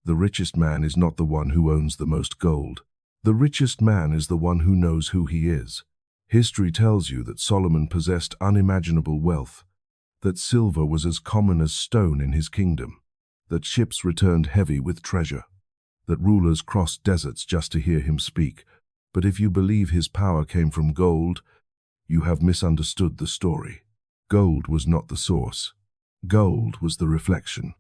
The richest man is not the one who owns the most gold. The richest man is the one who knows who he is. History tells you that Solomon possessed unimaginable wealth, that silver was as common as stone in his kingdom, that ships returned heavy with treasure, that rulers crossed deserts just to hear him speak. But if you believe his power came from gold, you have misunderstood the story. Gold was not the source. Gold was the reflection.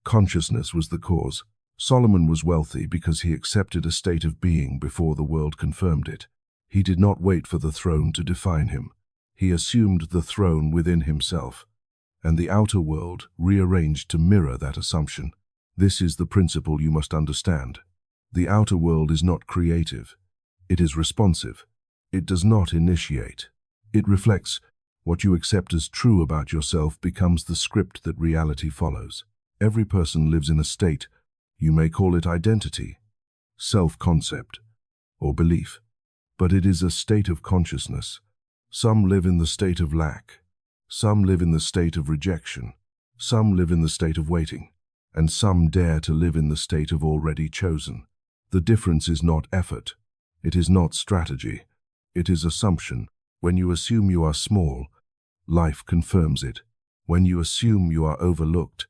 Consciousness was the cause. Solomon was wealthy because he accepted a state of being before the world confirmed it. He did not wait for the throne to define him. He assumed the throne within himself, and the outer world rearranged to mirror that assumption. This is the principle you must understand. The outer world is not creative. It is responsive. It does not initiate. It reflects. What you accept as true about yourself becomes the script that reality follows. Every person lives in a state. You may call it identity, self-concept, or belief. But it is a state of consciousness. Some live in the state of lack. Some live in the state of rejection. Some live in the state of waiting. And some dare to live in the state of already chosen. The difference is not effort. It is not strategy. It is assumption. When you assume you are small, life confirms it. When you assume you are overlooked,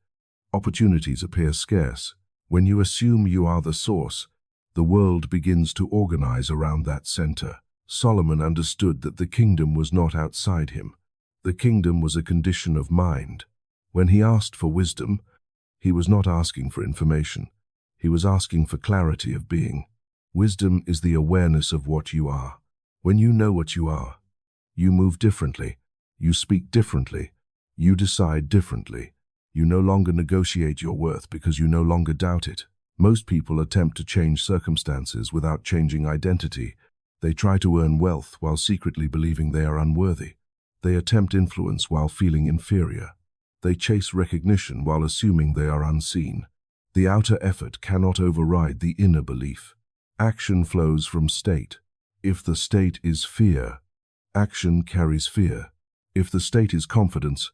opportunities appear scarce. When you assume you are the source, the world begins to organize around that center. Solomon understood that the kingdom was not outside him. The kingdom was a condition of mind. When he asked for wisdom, he was not asking for information. He was asking for clarity of being. Wisdom is the awareness of what you are. When you know what you are, you move differently. You speak differently. You decide differently. You no longer negotiate your worth because you no longer doubt it. Most people attempt to change circumstances without changing identity. They try to earn wealth while secretly believing they are unworthy. They attempt influence while feeling inferior. They chase recognition while assuming they are unseen. The outer effort cannot override the inner belief. Action flows from state. If the state is fear, action carries fear. If the state is confidence,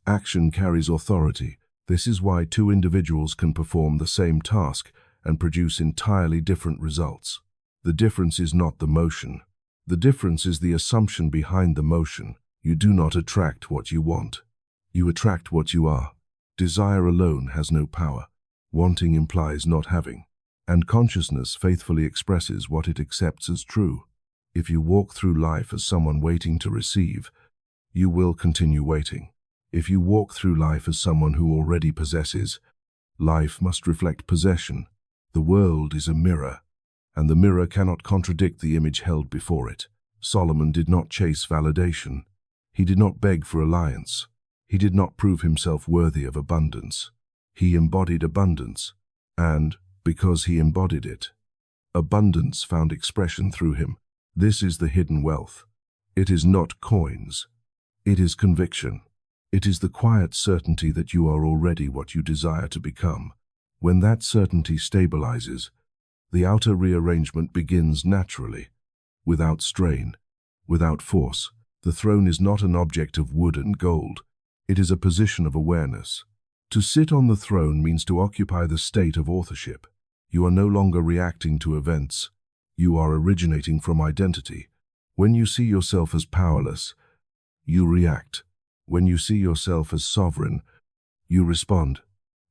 action carries authority. This is why two individuals can perform the same task and produce entirely different results. The difference is not the motion. The difference is the assumption behind the motion. You do not attract what you want. You attract what you are. Desire alone has no power. Wanting implies not having. And consciousness faithfully expresses what it accepts as true. If you walk through life as someone waiting to receive, you will continue waiting. If you walk through life as someone who already possesses, life must reflect possession. The world is a mirror, and the mirror cannot contradict the image held before it. Solomon did not chase validation. He did not beg for alliance. He did not prove himself worthy of abundance. He embodied abundance, and, because he embodied it, abundance found expression through him. This is the hidden wealth. It is not coins. It is conviction. It is the quiet certainty that you are already what you desire to become. When that certainty stabilizes, the outer rearrangement begins naturally, without strain, without force. The throne is not an object of wood and gold. It is a position of awareness. To sit on the throne means to occupy the state of authorship. You are no longer reacting to events. You are originating from identity. When you see yourself as powerless, you react. When you see yourself as sovereign, you respond.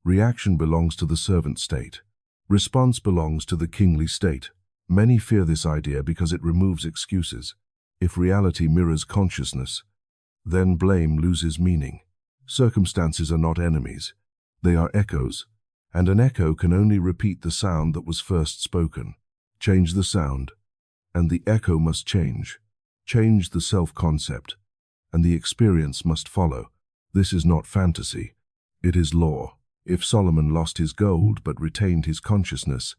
Reaction belongs to the servant state. Response belongs to the kingly state. Many fear this idea because it removes excuses. If reality mirrors consciousness, then blame loses meaning. Circumstances are not enemies. They are echoes, and an echo can only repeat the sound that was first spoken. Change the sound, and the echo must change. Change the self-concept, and the experience must follow. This is not fantasy. It is law. If Solomon lost his gold but retained his consciousness,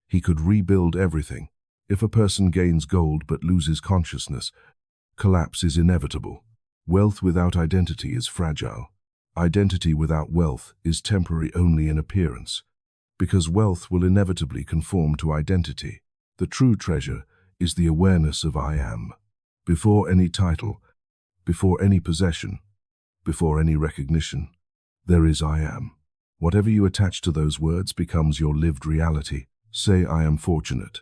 he could rebuild everything. If a person gains gold but loses consciousness, collapse is inevitable. Wealth without identity is fragile. Identity without wealth is temporary only in appearance, because wealth will inevitably conform to identity. The true treasure is the awareness of I am. Before any title, before any possession, before any recognition, there is I am. Whatever you attach to those words becomes your lived reality. Say, I am fortunate,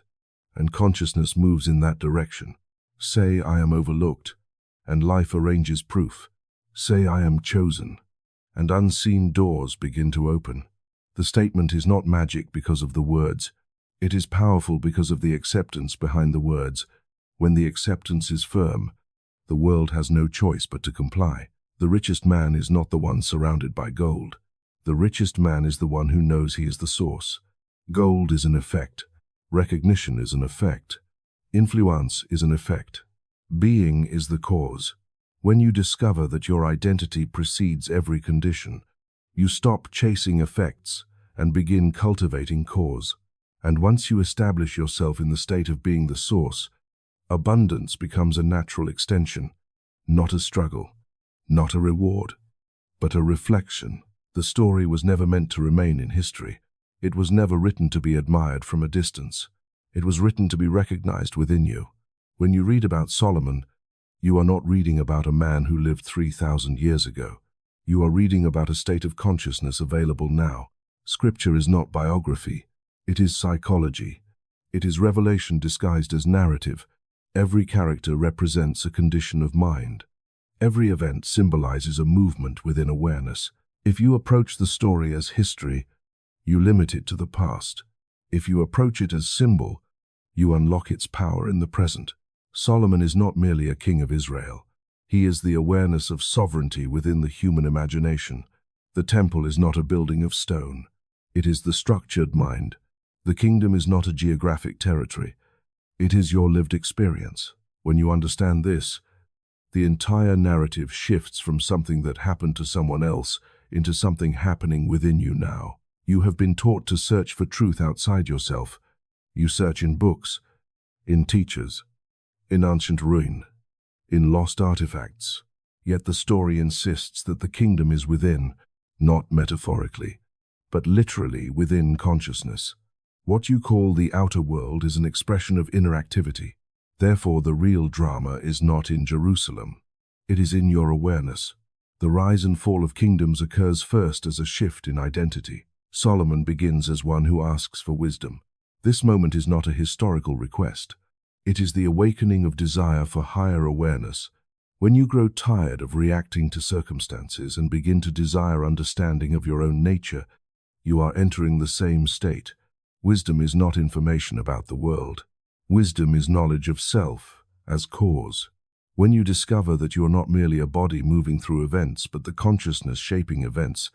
and consciousness moves in that direction. Say, I am overlooked, and life arranges proof. Say, I am chosen, and unseen doors begin to open. The statement is not magic because of the words. It is powerful because of the acceptance behind the words. When the acceptance is firm, the world has no choice but to comply. The richest man is not the one surrounded by gold. The richest man is the one who knows he is the source. Gold is an effect. Recognition is an effect. Influence is an effect. Being is the cause. When you discover that your identity precedes every condition, you stop chasing effects and begin cultivating cause. And once you establish yourself in the state of being the source, abundance becomes a natural extension, not a struggle, not a reward, but a reflection. The story was never meant to remain in history. It was never written to be admired from a distance. It was written to be recognized within you. When you read about Solomon, you are not reading about a man who lived 3,000 years ago. You are reading about a state of consciousness available now. Scripture is not biography. It is psychology. It is revelation disguised as narrative. Every character represents a condition of mind. Every event symbolizes a movement within awareness. If you approach the story as history, you limit it to the past. If you approach it as symbol, you unlock its power in the present. Solomon is not merely a king of Israel. He is the awareness of sovereignty within the human imagination. The temple is not a building of stone. It is the structured mind. The kingdom is not a geographic territory. It is your lived experience. When you understand this, the entire narrative shifts from something that happened to someone else into something happening within you now. You have been taught to search for truth outside yourself. You search in books, in teachers, in ancient ruin, in lost artifacts. Yet the story insists that the kingdom is within, not metaphorically, but literally within consciousness. What you call the outer world is an expression of inner activity. Therefore, the real drama is not in Jerusalem. It is in your awareness. The rise and fall of kingdoms occurs first as a shift in identity. Solomon begins as one who asks for wisdom. This moment is not a historical request. It is the awakening of desire for higher awareness. When you grow tired of reacting to circumstances and begin to desire understanding of your own nature, you are entering the same state. Wisdom is not information about the world. Wisdom is knowledge of self as cause. When you discover that you are not merely a body moving through events, but the consciousness shaping events,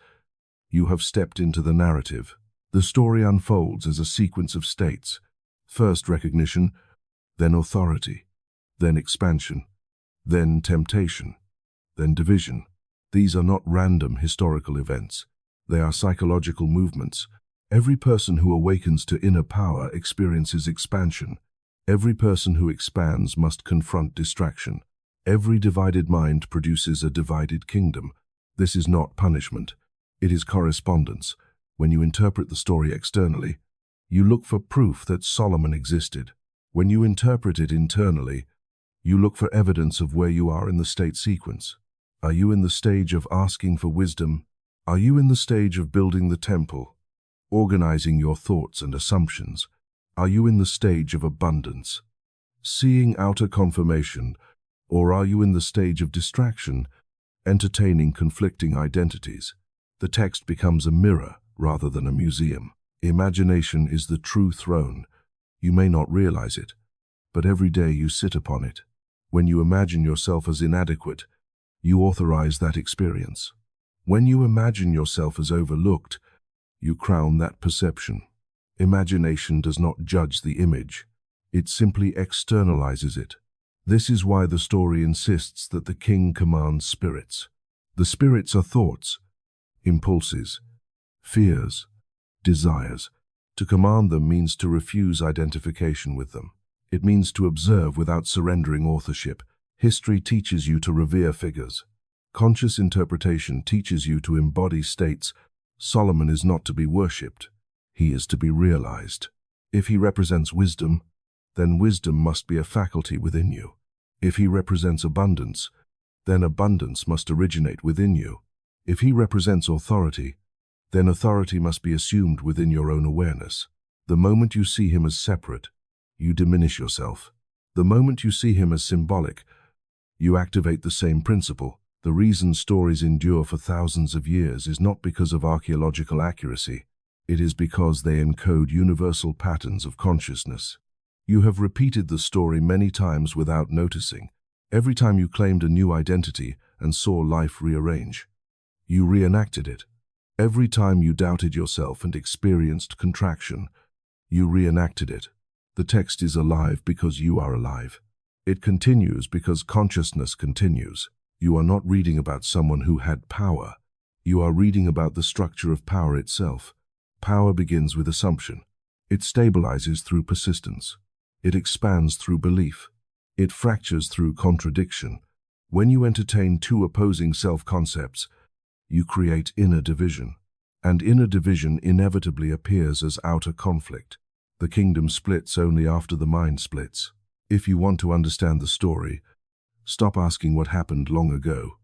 you have stepped into the narrative. The story unfolds as a sequence of states. First recognition, then authority, then expansion, then temptation, then division. These are not random historical events. They are psychological movements. Every person who awakens to inner power experiences expansion. Every person who expands must confront distraction. Every divided mind produces a divided kingdom. This is not punishment. It is correspondence. When you interpret the story externally, you look for proof that Solomon existed. When you interpret it internally, you look for evidence of where you are in the state sequence. Are you in the stage of asking for wisdom? Are you in the stage of building the temple, organizing your thoughts and assumptions? Are you in the stage of abundance, seeing outer confirmation, or are you in the stage of distraction, entertaining conflicting identities? The text becomes a mirror rather than a museum. Imagination is the true throne. You may not realize it, but every day you sit upon it. When you imagine yourself as inadequate, you authorize that experience. When you imagine yourself as overlooked, you crown that perception. Imagination does not judge the image. It simply externalizes it. This is why the story insists that the king commands spirits. The spirits are thoughts, impulses, fears, desires. To command them means to refuse identification with them. It means to observe without surrendering authorship. History teaches you to revere figures. Conscious interpretation teaches you to embody states. Solomon is not to be worshipped. He is to be realized. If he represents wisdom, then wisdom must be a faculty within you. If he represents abundance, then abundance must originate within you. If he represents authority, then authority must be assumed within your own awareness. The moment you see him as separate, you diminish yourself. The moment you see him as symbolic, you activate the same principle. The reason stories endure for thousands of years is not because of archaeological accuracy. It is because they encode universal patterns of consciousness. You have repeated the story many times without noticing. Every time you claimed a new identity and saw life rearrange, you reenacted it. Every time you doubted yourself and experienced contraction, you reenacted it. The text is alive because you are alive. It continues because consciousness continues. You are not reading about someone who had power. You are reading about the structure of power itself. Power begins with assumption. It stabilizes through persistence. It expands through belief. It fractures through contradiction. When you entertain two opposing self-concepts, you create inner division. And inner division inevitably appears as outer conflict. The kingdom splits only after the mind splits. If you want to understand the story, stop asking what happened long ago.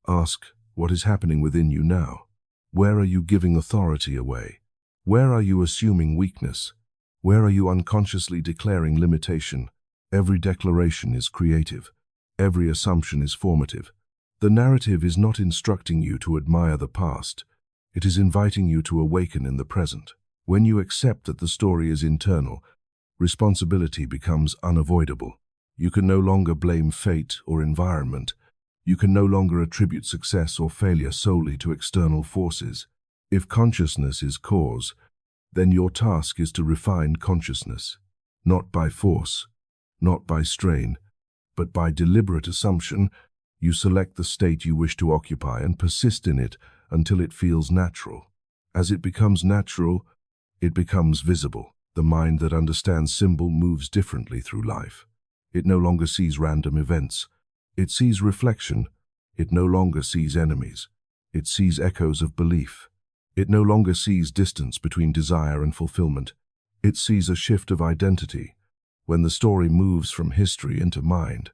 Ask what is happening within you now. Where are you giving authority away? Where are you assuming weakness? Where are you unconsciously declaring limitation? Every declaration is creative. Every assumption is formative. The narrative is not instructing you to admire the past. It is inviting you to awaken in the present. When you accept that the story is internal, responsibility becomes unavoidable. You can no longer blame fate or environment. You can no longer attribute success or failure solely to external forces. If consciousness is cause, then your task is to refine consciousness, not by force, not by strain, but by deliberate assumption. You select the state you wish to occupy and persist in it until it feels natural. As it becomes natural, it becomes visible. The mind that understands symbol moves differently through life. It no longer sees random events. It sees reflection. It no longer sees enemies. It sees echoes of belief. It no longer sees distance between desire and fulfillment. It sees a shift of identity. When the story moves from history into mind,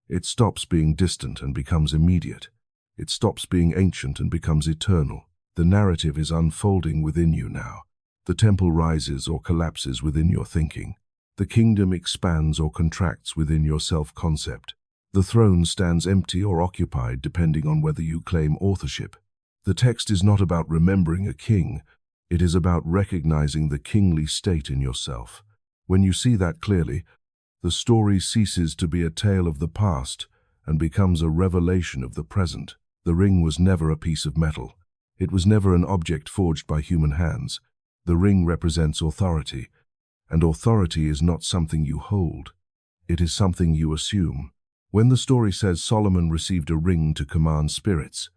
it stops being distant and becomes immediate. It stops being ancient and becomes eternal. The narrative is unfolding within you now. The temple rises or collapses within your thinking. The kingdom expands or contracts within your self-concept. The throne stands empty or occupied depending on whether you claim authorship. The text is not about remembering a king. It is about recognizing the kingly state in yourself. When you see that clearly, the story ceases to be a tale of the past and becomes a revelation of the present. The ring was never a piece of metal. It was never an object forged by human hands. The ring represents authority, and authority is not something you hold. It is something you assume. When the story says Solomon received a ring to command spirits,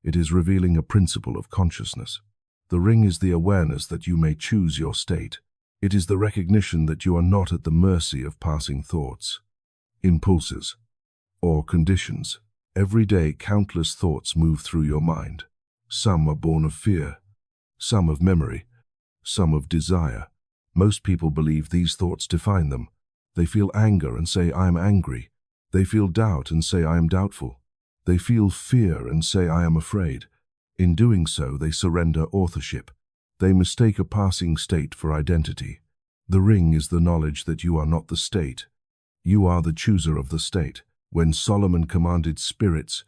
it is revealing a principle of consciousness. The ring is the awareness that you may choose your state. It is the recognition that you are not at the mercy of passing thoughts, impulses, or conditions. Every day, countless thoughts move through your mind. Some are born of fear, some of memory, some of desire. Most people believe these thoughts define them. They feel anger and say, I am angry. They feel doubt and say, I am doubtful. They feel fear and say, I am afraid. In doing so, they surrender authorship. They mistake a passing state for identity. The ring is the knowledge that you are not the state. You are the chooser of the state. When Solomon commanded spirits,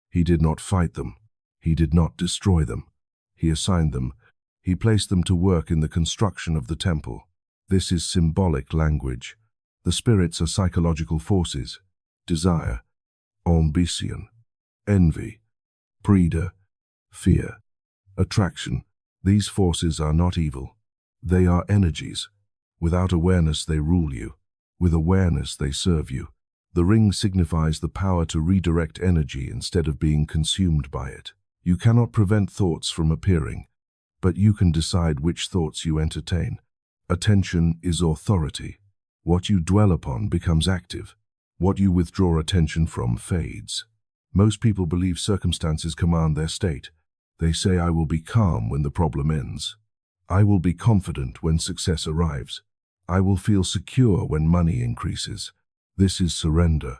he did not fight them. He did not destroy them. He assigned them. He placed them to work in the construction of the temple. This is symbolic language. The spirits are psychological forces: desire, ambition, envy, pride, fear, attraction. These forces are not evil. They are energies. Without awareness, they rule you. With awareness, they serve you. The ring signifies the power to redirect energy instead of being consumed by it. You cannot prevent thoughts from appearing, but you can decide which thoughts you entertain. Attention is authority. What you dwell upon becomes active. What you withdraw attention from fades. Most people believe circumstances command their state. They say, I will be calm when the problem ends. I will be confident when success arrives. I will feel secure when money increases. This is surrender.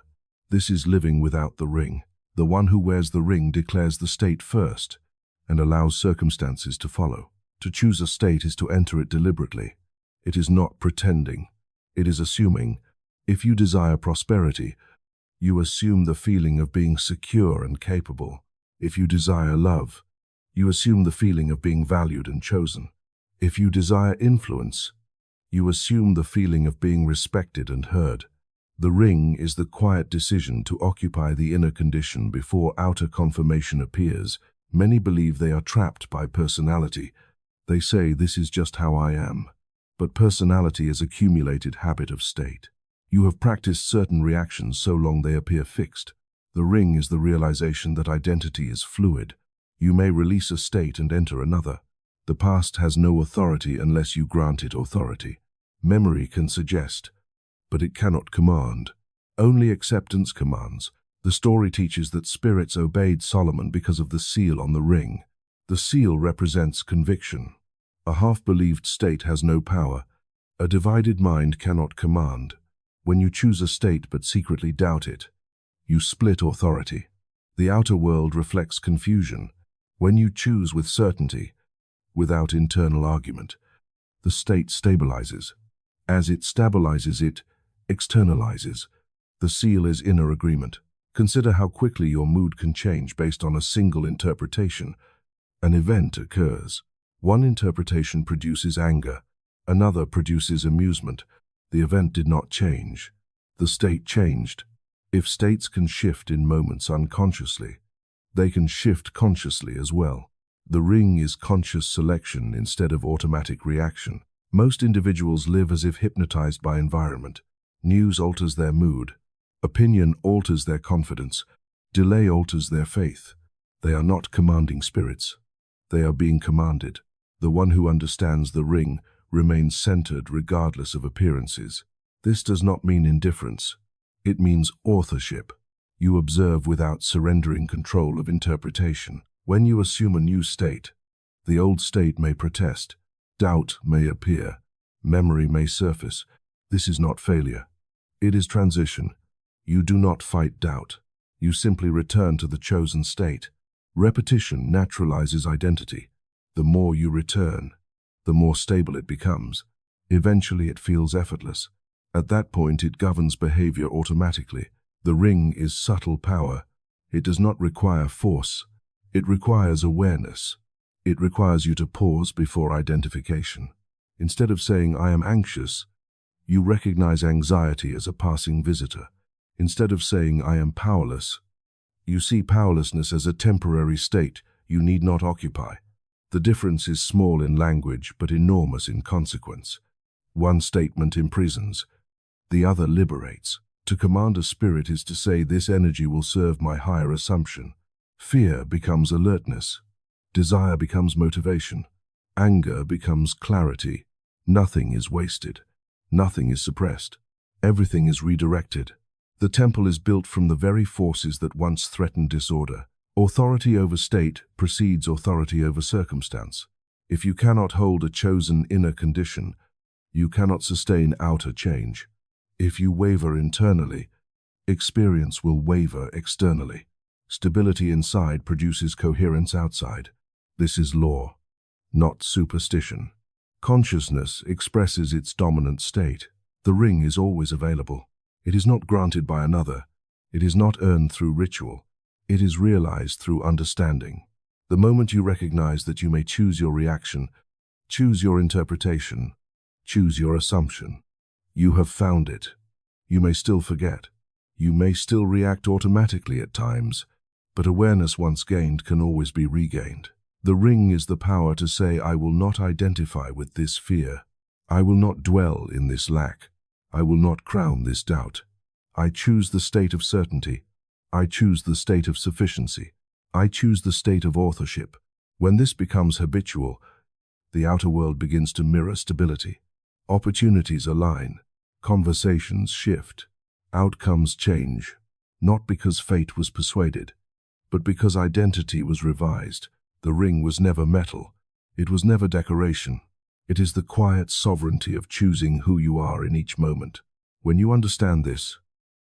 This is living without the ring. The one who wears the ring declares the state first and allows circumstances to follow. To choose a state is to enter it deliberately. It is not pretending. It is assuming. If you desire prosperity, you assume the feeling of being secure and capable. If you desire love, you assume the feeling of being valued and chosen. If you desire influence, you assume the feeling of being respected and heard. The ring is the quiet decision to occupy the inner condition before outer confirmation appears. Many believe they are trapped by personality. They say, "This is just how I am." But personality is accumulated habit of state. You have practiced certain reactions so long they appear fixed. The ring is the realization that identity is fluid. You may release a state and enter another. The past has no authority unless you grant it authority. Memory can suggest, but it cannot command. Only acceptance commands. The story teaches that spirits obeyed Solomon because of the seal on the ring. The seal represents conviction. A half-believed state has no power. A divided mind cannot command. When you choose a state but secretly doubt it, you split authority. The outer world reflects confusion. When you choose with certainty, without internal argument, the state stabilizes. As it stabilizes, it externalizes. The seal is inner agreement. Consider how quickly your mood can change based on a single interpretation. An event occurs. One interpretation produces anger. Another produces amusement. The event did not change. The state changed. If states can shift in moments unconsciously, they can shift consciously as well. The ring is conscious selection instead of automatic reaction. Most individuals live as if hypnotized by environment. News alters their mood. Opinion alters their confidence. Delay alters their faith. They are not commanding spirits. They are being commanded. The one who understands the ring remains centered regardless of appearances. This does not mean indifference. It means authorship. You observe without surrendering control of interpretation. When you assume a new state, the old state may protest. Doubt may appear. Memory may surface. This is not failure. It is transition. You do not fight doubt. You simply return to the chosen state. Repetition naturalizes identity. The more you return, the more stable it becomes. Eventually it feels effortless. At that point it governs behavior automatically. The ring is subtle power. It does not require force. It requires awareness. It requires you to pause before identification. Instead of saying, "I am anxious," you recognize anxiety as a passing visitor. Instead of saying, "I am powerless," you see powerlessness as a temporary state you need not occupy. The difference is small in language but enormous in consequence. One statement imprisons, the other liberates. To command a spirit is to say, "This energy will serve my higher assumption." Fear becomes alertness. Desire becomes motivation. Anger becomes clarity. Nothing is wasted. Nothing is suppressed. Everything is redirected. The temple is built from the very forces that once threatened disorder. Authority over state precedes authority over circumstance. If you cannot hold a chosen inner condition, you cannot sustain outer change. If you waver internally, experience will waver externally. Stability inside produces coherence outside. This is law, not superstition. Consciousness expresses its dominant state. The ring is always available. It is not granted by another. It is not earned through ritual. It is realized through understanding. The moment you recognize that you may choose your reaction, choose your interpretation, choose your assumption, you have found it. You may still forget. You may still react automatically at times, but awareness once gained can always be regained. The ring is the power to say, "I will not identify with this fear. I will not dwell in this lack. I will not crown this doubt. I choose the state of certainty. I choose the state of sufficiency. I choose the state of authorship." When this becomes habitual, the outer world begins to mirror stability. Opportunities align. Conversations shift. Outcomes change. Not because fate was persuaded, but because identity was revised. The ring was never metal. It was never decoration. It is the quiet sovereignty of choosing who you are in each moment. When you understand this,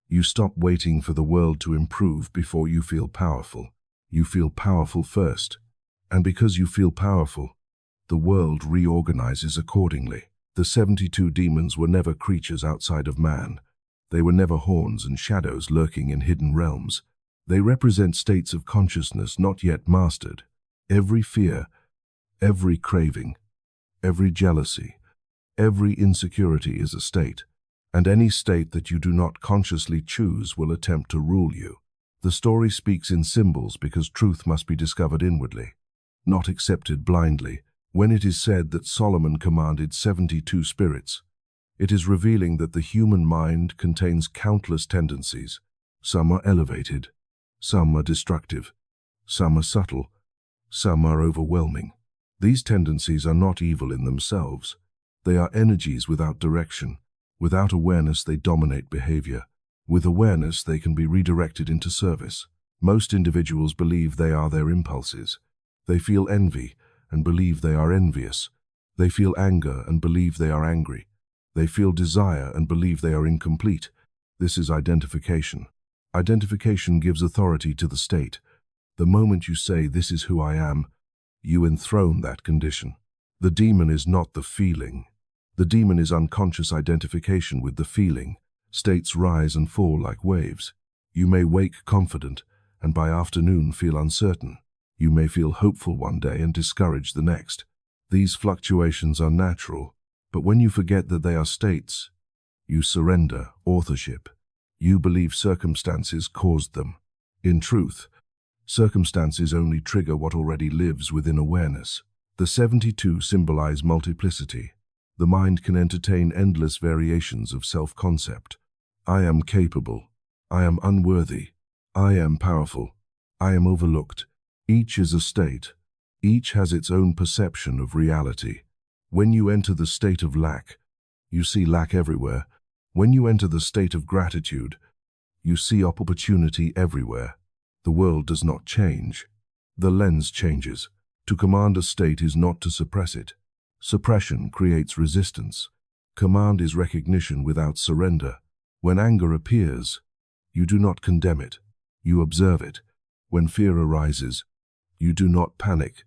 you stop waiting for the world to improve before you feel powerful. You feel powerful first. And because you feel powerful, the world reorganizes accordingly. The 72 demons were never creatures outside of man. They were never horns and shadows lurking in hidden realms. They represent states of consciousness not yet mastered. Every fear, every craving, every jealousy, every insecurity is a state, and any state that you do not consciously choose will attempt to rule you. The story speaks in symbols because truth must be discovered inwardly, not accepted blindly. When it is said that Solomon commanded 72 spirits, it is revealing that the human mind contains countless tendencies. Some are elevated, some are destructive, some are subtle, some are overwhelming. These tendencies are not evil in themselves. They are energies without direction. Without awareness, they dominate behavior. With awareness, they can be redirected into service. Most individuals believe they are their impulses. They feel envy and believe they are envious. They feel anger and believe they are angry. They feel desire and believe they are incomplete. This is identification. Identification gives authority to the state. The moment you say, "This is who I am," you enthrone that condition. The demon is not the feeling. The demon is unconscious identification with the feeling. States rise and fall like waves. You may wake confident and by afternoon feel uncertain. You may feel hopeful one day and discouraged the next. These fluctuations are natural, but when you forget that they are states, you surrender authorship. You believe circumstances caused them. In truth, circumstances only trigger what already lives within awareness. The 72 symbolize multiplicity. The mind can entertain endless variations of self-concept. I am capable. I am unworthy. I am powerful. I am overlooked. Each is a state. Each has its own perception of reality. When you enter the state of lack, you see lack everywhere. When you enter the state of gratitude, you see opportunity everywhere. The world does not change. The lens changes. To command a state is not to suppress it. Suppression creates resistance. Command is recognition without surrender. When anger appears, you do not condemn it. You observe it. When fear arises, you do not panic.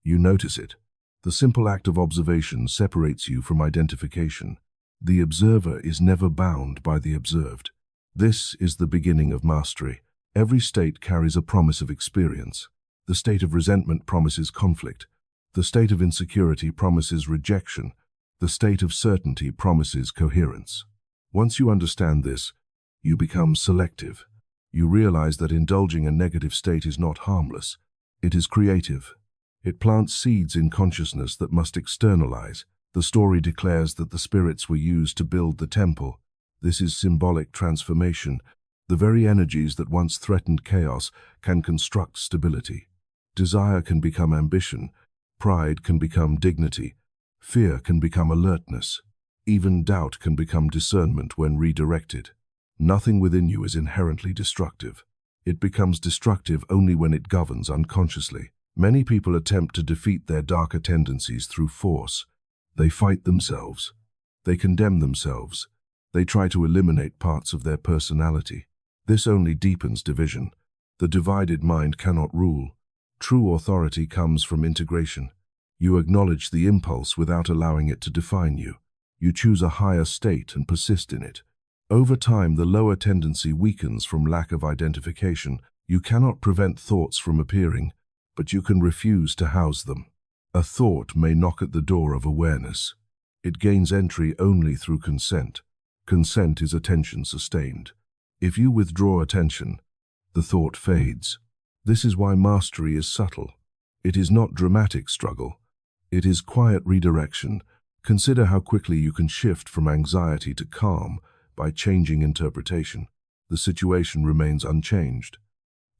You notice it. The simple act of observation separates you from identification. The observer is never bound by the observed. This is the beginning of mastery. Every state carries a promise of experience. The state of resentment promises conflict. The state of insecurity promises rejection. The state of certainty promises coherence. Once you understand this, you become selective. You realize that indulging a negative state is not harmless. It is creative. It plants seeds in consciousness that must externalize. The story declares that the spirits were used to build the temple. This is symbolic transformation. The very energies that once threatened chaos can construct stability. Desire can become ambition. Pride can become dignity. Fear can become alertness. Even doubt can become discernment when redirected. Nothing within you is inherently destructive. It becomes destructive only when it governs unconsciously. Many people attempt to defeat their darker tendencies through force. They fight themselves. They condemn themselves. They try to eliminate parts of their personality. This only deepens division. The divided mind cannot rule. True authority comes from integration. You acknowledge the impulse without allowing it to define you. You choose a higher state and persist in it. Over time, the lower tendency weakens from lack of identification. You cannot prevent thoughts from appearing, but you can refuse to house them. A thought may knock at the door of awareness. It gains entry only through consent. Consent is attention sustained. If you withdraw attention, the thought fades. This is why mastery is subtle. It is not dramatic struggle. It is quiet redirection. Consider how quickly you can shift from anxiety to calm by changing interpretation. The situation remains unchanged,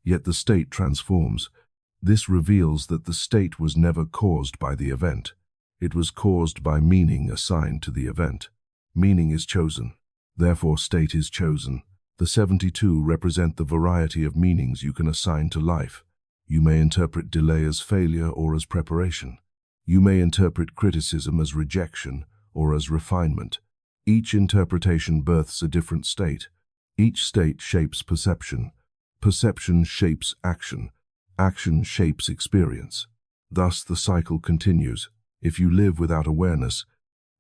yet the state transforms. This reveals that the state was never caused by the event. It was caused by meaning assigned to the event. Meaning is chosen, therefore state is chosen. The 72 represent the variety of meanings you can assign to life. You may interpret delay as failure or as preparation. You may interpret criticism as rejection or as refinement. Each interpretation births a different state. Each state shapes perception. Perception shapes action. Action shapes experience. Thus the cycle continues. If you live without awareness,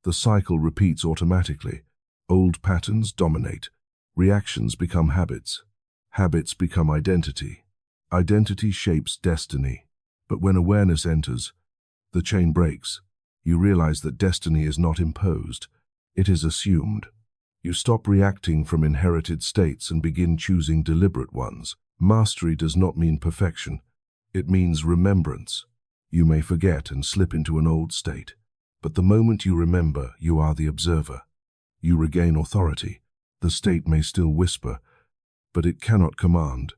the cycle repeats automatically. Old patterns dominate. Reactions become habits. Habits become identity. Identity shapes destiny. But when awareness enters, the chain breaks. You realize that destiny is not imposed. It is assumed. You stop reacting from inherited states and begin choosing deliberate ones. Mastery does not mean perfection. It means remembrance. You may forget and slip into an old state, but the moment you remember, you are the observer. You regain authority. The state may still whisper, but it cannot command.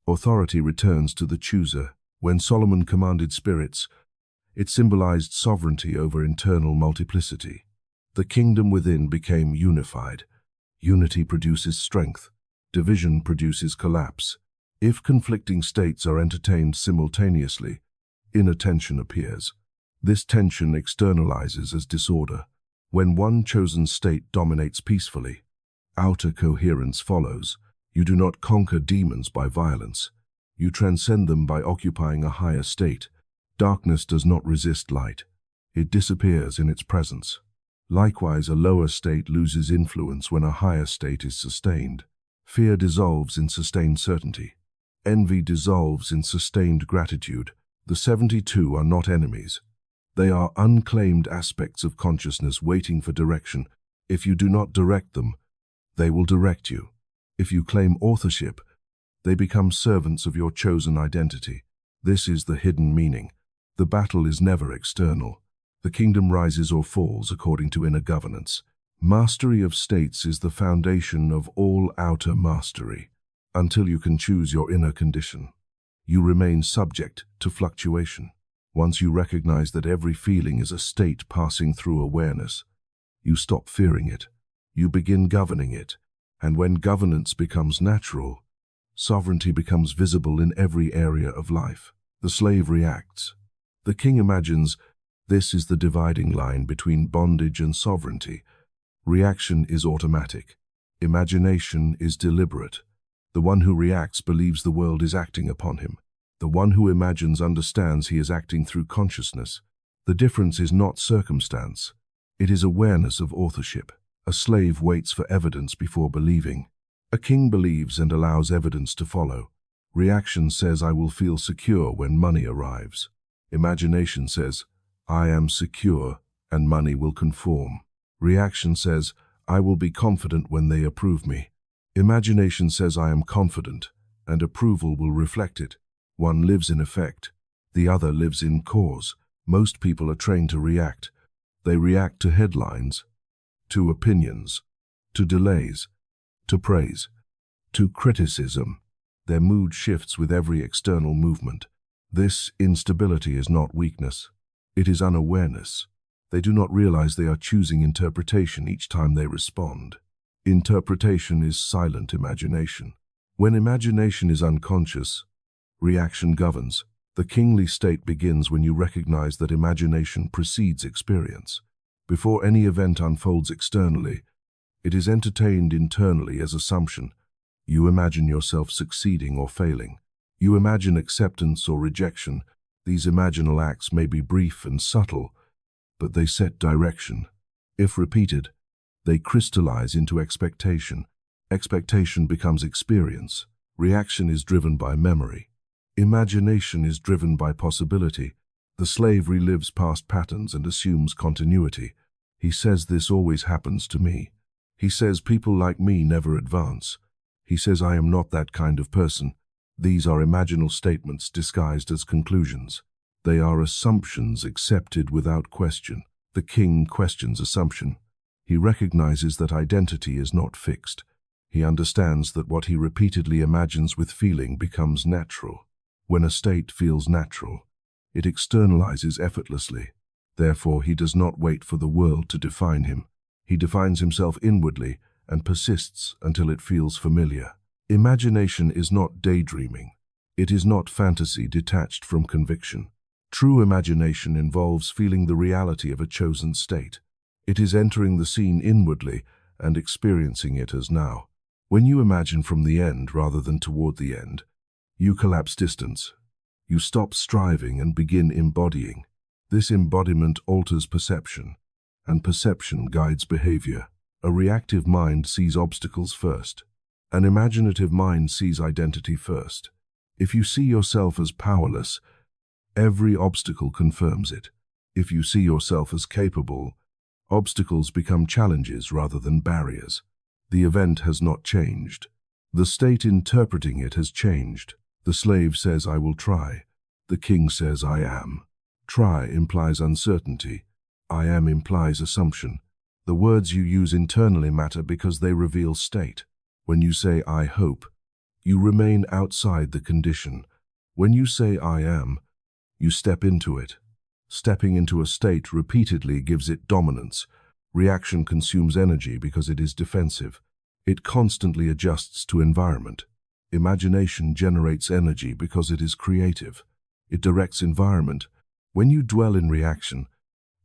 Authority returns to the chooser. When Solomon commanded spirits, it symbolized sovereignty over internal multiplicity. The kingdom within became unified. Unity produces strength. Division produces collapse. If conflicting states are entertained simultaneously, inner tension appears. This tension externalizes as disorder. When one chosen state dominates peacefully, outer coherence follows. You do not conquer demons by violence. You transcend them by occupying a higher state. Darkness does not resist light. It disappears in its presence. Likewise, a lower state loses influence when a higher state is sustained. Fear dissolves in sustained certainty. Envy dissolves in sustained gratitude. The 72 are not enemies. They are unclaimed aspects of consciousness waiting for direction. If you do not direct them, they will direct you. If you claim authorship, they become servants of your chosen identity. This is the hidden meaning. The battle is never external. The kingdom rises or falls according to inner governance. Mastery of states is the foundation of all outer mastery. Until you can choose your inner condition, you remain subject to fluctuation. Once you recognize that every feeling is a state passing through awareness, you stop fearing it. You begin governing it. And when governance becomes natural, sovereignty becomes visible in every area of life. The slave reacts. The king imagines. This is the dividing line between bondage and sovereignty. Reaction is automatic. Imagination is deliberate. The one who reacts believes the world is acting upon him. The one who imagines understands he is acting through consciousness. The difference is not circumstance. It is awareness of authorship. A slave waits for evidence before believing. A king believes and allows evidence to follow. Reaction says, I will feel secure when money arrives. Imagination says, I am secure and money will conform. Reaction says, I will be confident when they approve me. Imagination says, I am confident, and approval will reflect it. One lives in effect, the other lives in cause. Most people are trained to react. They react to headlines, to opinions, to delays, to praise, to criticism. Their mood shifts with every external movement. This instability is not weakness. It is unawareness. They do not realize they are choosing interpretation each time they respond. Interpretation is silent imagination. When imagination is unconscious, reaction governs. The kingly state begins when you recognize that imagination precedes experience. Before any event unfolds externally, it is entertained internally as assumption. You imagine yourself succeeding or failing. You imagine acceptance or rejection. These imaginal acts may be brief and subtle, but they set direction. If repeated, they crystallize into expectation. Expectation becomes experience. Reaction is driven by memory. Imagination is driven by possibility. The slave relives past patterns and assumes continuity. He says, this always happens to me. He says, people like me never advance. He says, I am not that kind of person. These are imaginal statements disguised as conclusions. They are assumptions accepted without question. The king questions assumption. He recognizes that identity is not fixed. He understands that what he repeatedly imagines with feeling becomes natural. When a state feels natural, it externalizes effortlessly. Therefore, he does not wait for the world to define him. He defines himself inwardly and persists until it feels familiar. Imagination is not daydreaming. It is not fantasy detached from conviction. True imagination involves feeling the reality of a chosen state. It is entering the scene inwardly and experiencing it as now. When you imagine from the end rather than toward the end, you collapse distance. You stop striving and begin embodying. This embodiment alters perception, and perception guides behavior. A reactive mind sees obstacles first. An imaginative mind sees identity first. If you see yourself as powerless, every obstacle confirms it. If you see yourself as capable, obstacles become challenges rather than barriers. The event has not changed. The state interpreting it has changed. The slave says, "I will try." The king says, "I am." Try implies uncertainty. I am implies assumption. The words you use internally matter because they reveal state. When you say, "I hope," you remain outside the condition. When you say, "I am," you step into it. Stepping into a state repeatedly gives it dominance. Reaction consumes energy because it is defensive. It constantly adjusts to environment. Imagination generates energy because it is creative. It directs environment. When you dwell in reaction,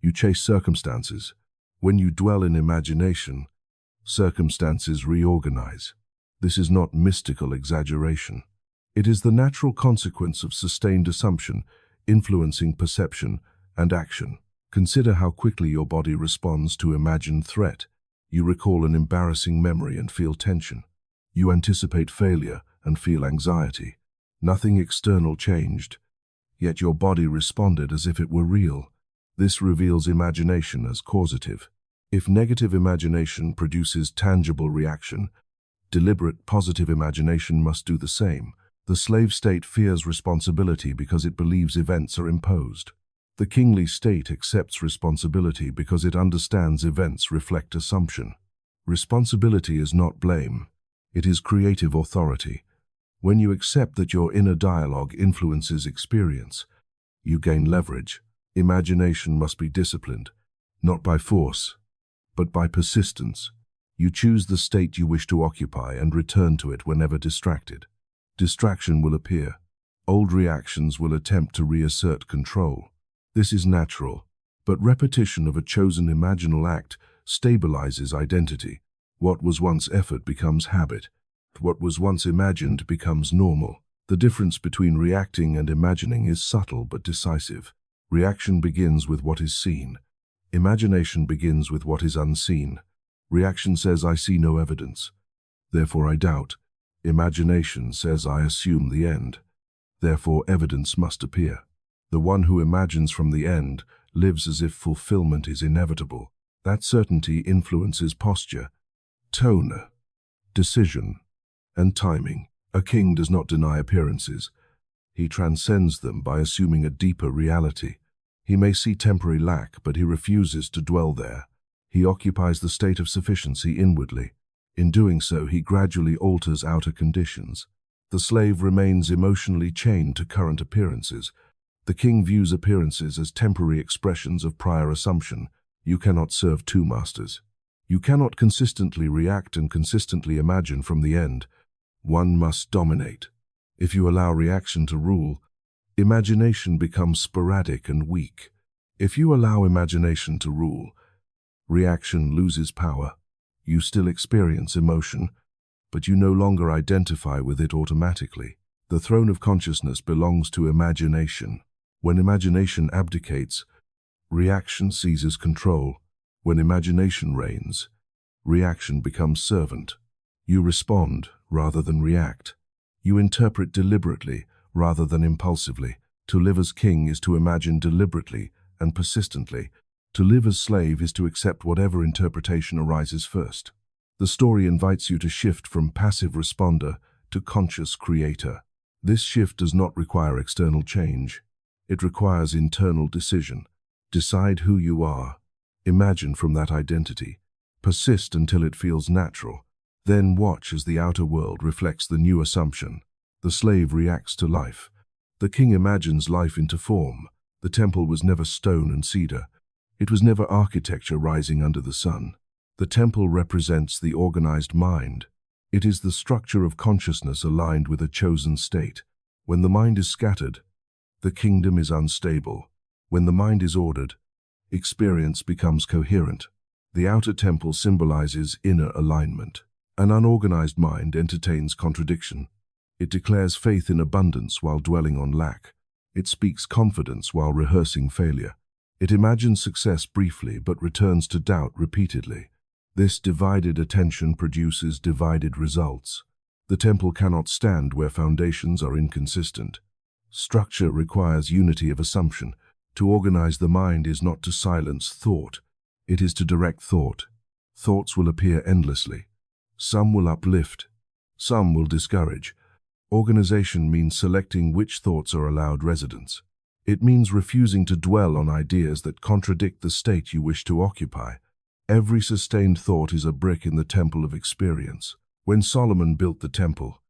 you chase circumstances. When you dwell in imagination, circumstances reorganize. This is not mystical exaggeration. It is the natural consequence of sustained assumption, influencing perception and action. Consider how quickly your body responds to imagined threat. You recall an embarrassing memory and feel tension. You anticipate failure and feel anxiety. Nothing external changed, yet your body responded as if it were real. This reveals imagination as causative. If negative imagination produces tangible reaction, deliberate positive imagination must do the same. The slave state fears responsibility because it believes events are imposed. The kingly state accepts responsibility because it understands events reflect assumption. Responsibility is not blame. It is creative authority. When you accept that your inner dialogue influences experience, you gain leverage. Imagination must be disciplined, not by force, but by persistence. You choose the state you wish to occupy and return to it whenever distracted. Distraction will appear. Old reactions will attempt to reassert control. This is natural, but repetition of a chosen imaginal act stabilizes identity. What was once effort becomes habit. What was once imagined becomes normal. The difference between reacting and imagining is subtle but decisive. Reaction begins with what is seen. Imagination begins with what is unseen. Reaction says, "I see no evidence, therefore I doubt." Imagination says, "I assume the end, therefore evidence must appear." The one who imagines from the end lives as if fulfillment is inevitable. That certainty influences posture, tone, decision, and timing. A king does not deny appearances. He transcends them by assuming a deeper reality. He may see temporary lack, but he refuses to dwell there. He occupies the state of sufficiency inwardly. In doing so, he gradually alters outer conditions. The slave remains emotionally chained to current appearances. The king views appearances as temporary expressions of prior assumption. You cannot serve two masters. You cannot consistently react and consistently imagine from the end. One must dominate. If you allow reaction to rule, imagination becomes sporadic and weak. If you allow imagination to rule, reaction loses power. You still experience emotion, but you no longer identify with it automatically. The throne of consciousness belongs to imagination. When imagination abdicates, reaction seizes control. When imagination reigns, reaction becomes servant. You respond rather than react. You interpret deliberately rather than impulsively. To live as king is to imagine deliberately and persistently. To live as slave is to accept whatever interpretation arises first. The story invites you to shift from passive responder to conscious creator. This shift does not require external change. It requires internal decision. Decide who you are. Imagine from that identity. Persist until it feels natural. Then watch as the outer world reflects the new assumption. The slave reacts to life. The king imagines life into form. The temple was never stone and cedar. It was never architecture rising under the sun. The temple represents the organized mind. It is the structure of consciousness aligned with a chosen state. When the mind is scattered, the kingdom is unstable. When the mind is ordered, experience becomes coherent. The outer temple symbolizes inner alignment. An unorganized mind entertains contradiction. It declares faith in abundance while dwelling on lack. It speaks confidence while rehearsing failure. It imagines success briefly but returns to doubt repeatedly. This divided attention produces divided results. The temple cannot stand where foundations are inconsistent. Structure requires unity of assumption. To organize the mind is not to silence thought, it is to direct thought. Thoughts will appear endlessly. Some will uplift, some will discourage. Organization means selecting which thoughts are allowed residence. It means refusing to dwell on ideas that contradict the state you wish to occupy. Every sustained thought is a brick in the temple of experience. When Solomon built the temple,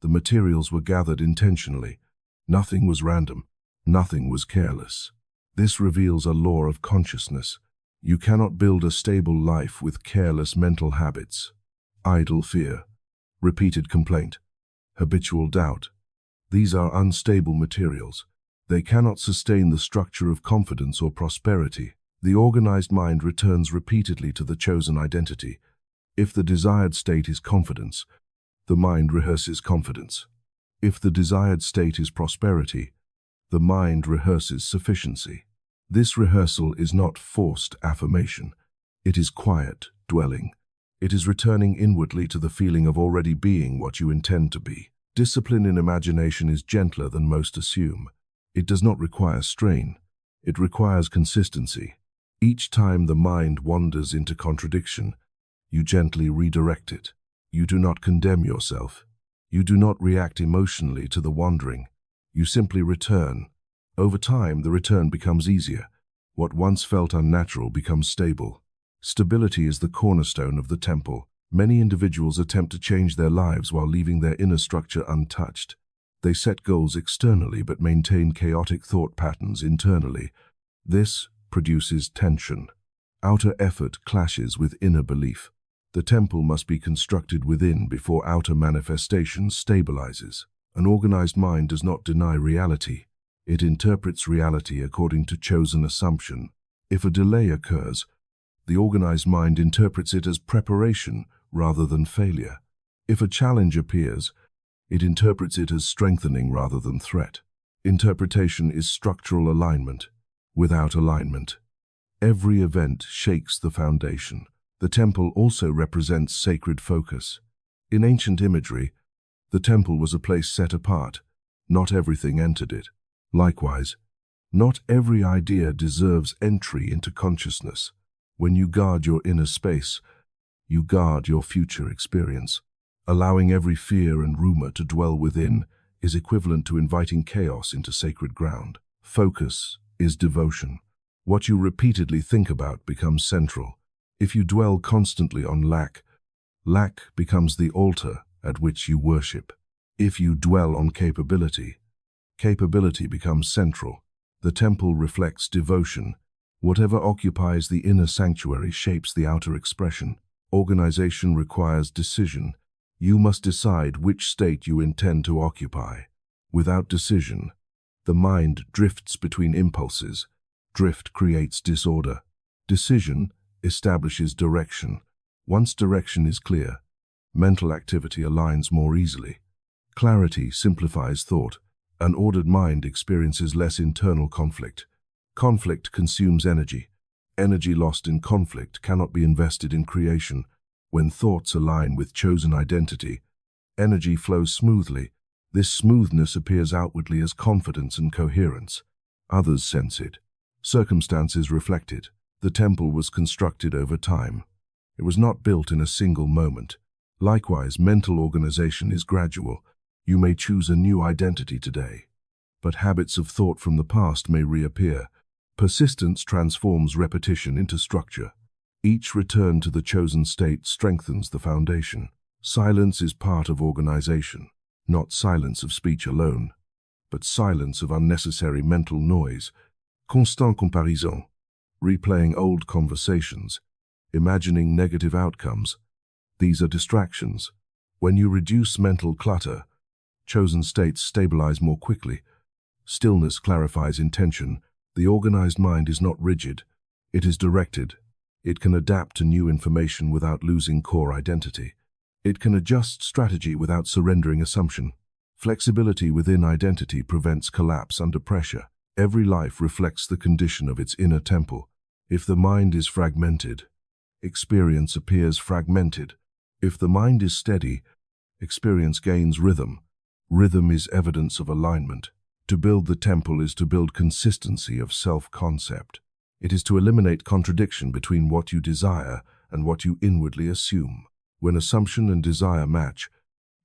the materials were gathered intentionally. Nothing was random, nothing was careless. This reveals a law of consciousness. You cannot build a stable life with careless mental habits. Idle fear, repeated complaint, habitual doubt. These are unstable materials. They cannot sustain the structure of confidence or prosperity. The organized mind returns repeatedly to the chosen identity. If the desired state is confidence, the mind rehearses confidence. If the desired state is prosperity, the mind rehearses sufficiency. This rehearsal is not forced affirmation. It is quiet dwelling. It is returning inwardly to the feeling of already being what you intend to be. Discipline in imagination is gentler than most assume. It does not require strain. It requires consistency. Each time the mind wanders into contradiction, you gently redirect it. You do not condemn yourself. You do not react emotionally to the wandering. You simply return. Over time, the return becomes easier. What once felt unnatural becomes stable. Stability is the cornerstone of the temple. Many individuals attempt to change their lives while leaving their inner structure untouched. They set goals externally but maintain chaotic thought patterns internally. This produces tension. Outer effort clashes with inner belief. The temple must be constructed within before outer manifestation stabilizes. An organized mind does not deny reality. It interprets reality according to chosen assumption. If a delay occurs, the organized mind interprets it as preparation rather than failure. If a challenge appears, it interprets it as strengthening rather than threat. Interpretation is structural alignment. Without alignment, every event shakes the foundation. The temple also represents sacred focus. In ancient imagery, the temple was a place set apart. Not everything entered it. Likewise, not every idea deserves entry into consciousness. When you guard your inner space, you guard your future experience. Allowing every fear and rumor to dwell within is equivalent to inviting chaos into sacred ground. Focus is devotion. What you repeatedly think about becomes central. If you dwell constantly on lack, lack becomes the altar at which you worship. If you dwell on capability, capability becomes central. The temple reflects devotion. Whatever occupies the inner sanctuary shapes the outer expression. Organization requires decision. You must decide which state you intend to occupy. Without decision, the mind drifts between impulses. Drift creates disorder. Decision establishes direction. Once direction is clear, mental activity aligns more easily. Clarity simplifies thought. An ordered mind experiences less internal conflict. Conflict consumes energy. Energy lost in conflict cannot be invested in creation. When thoughts align with chosen identity, energy flows smoothly. This smoothness appears outwardly as confidence and coherence. Others sense it. Circumstances reflect it. The temple was constructed over time. It was not built in a single moment. Likewise, mental organization is gradual. You may choose a new identity today, but habits of thought from the past may reappear. Persistence transforms repetition into structure. Each return to the chosen state strengthens the foundation. Silence is part of organization, not silence of speech alone, but silence of unnecessary mental noise. Constant comparaison, replaying old conversations, imagining negative outcomes. These are distractions. When you reduce mental clutter, chosen states stabilize more quickly. Stillness clarifies intention. The organized mind is not rigid. It is directed. It can adapt to new information without losing core identity. It can adjust strategy without surrendering assumption. Flexibility within identity prevents collapse under pressure. Every life reflects the condition of its inner temple. If the mind is fragmented, experience appears fragmented. If the mind is steady, experience gains rhythm. Rhythm is evidence of alignment. To build the temple is to build consistency of self-concept. It is to eliminate contradiction between what you desire and what you inwardly assume. When assumption and desire match,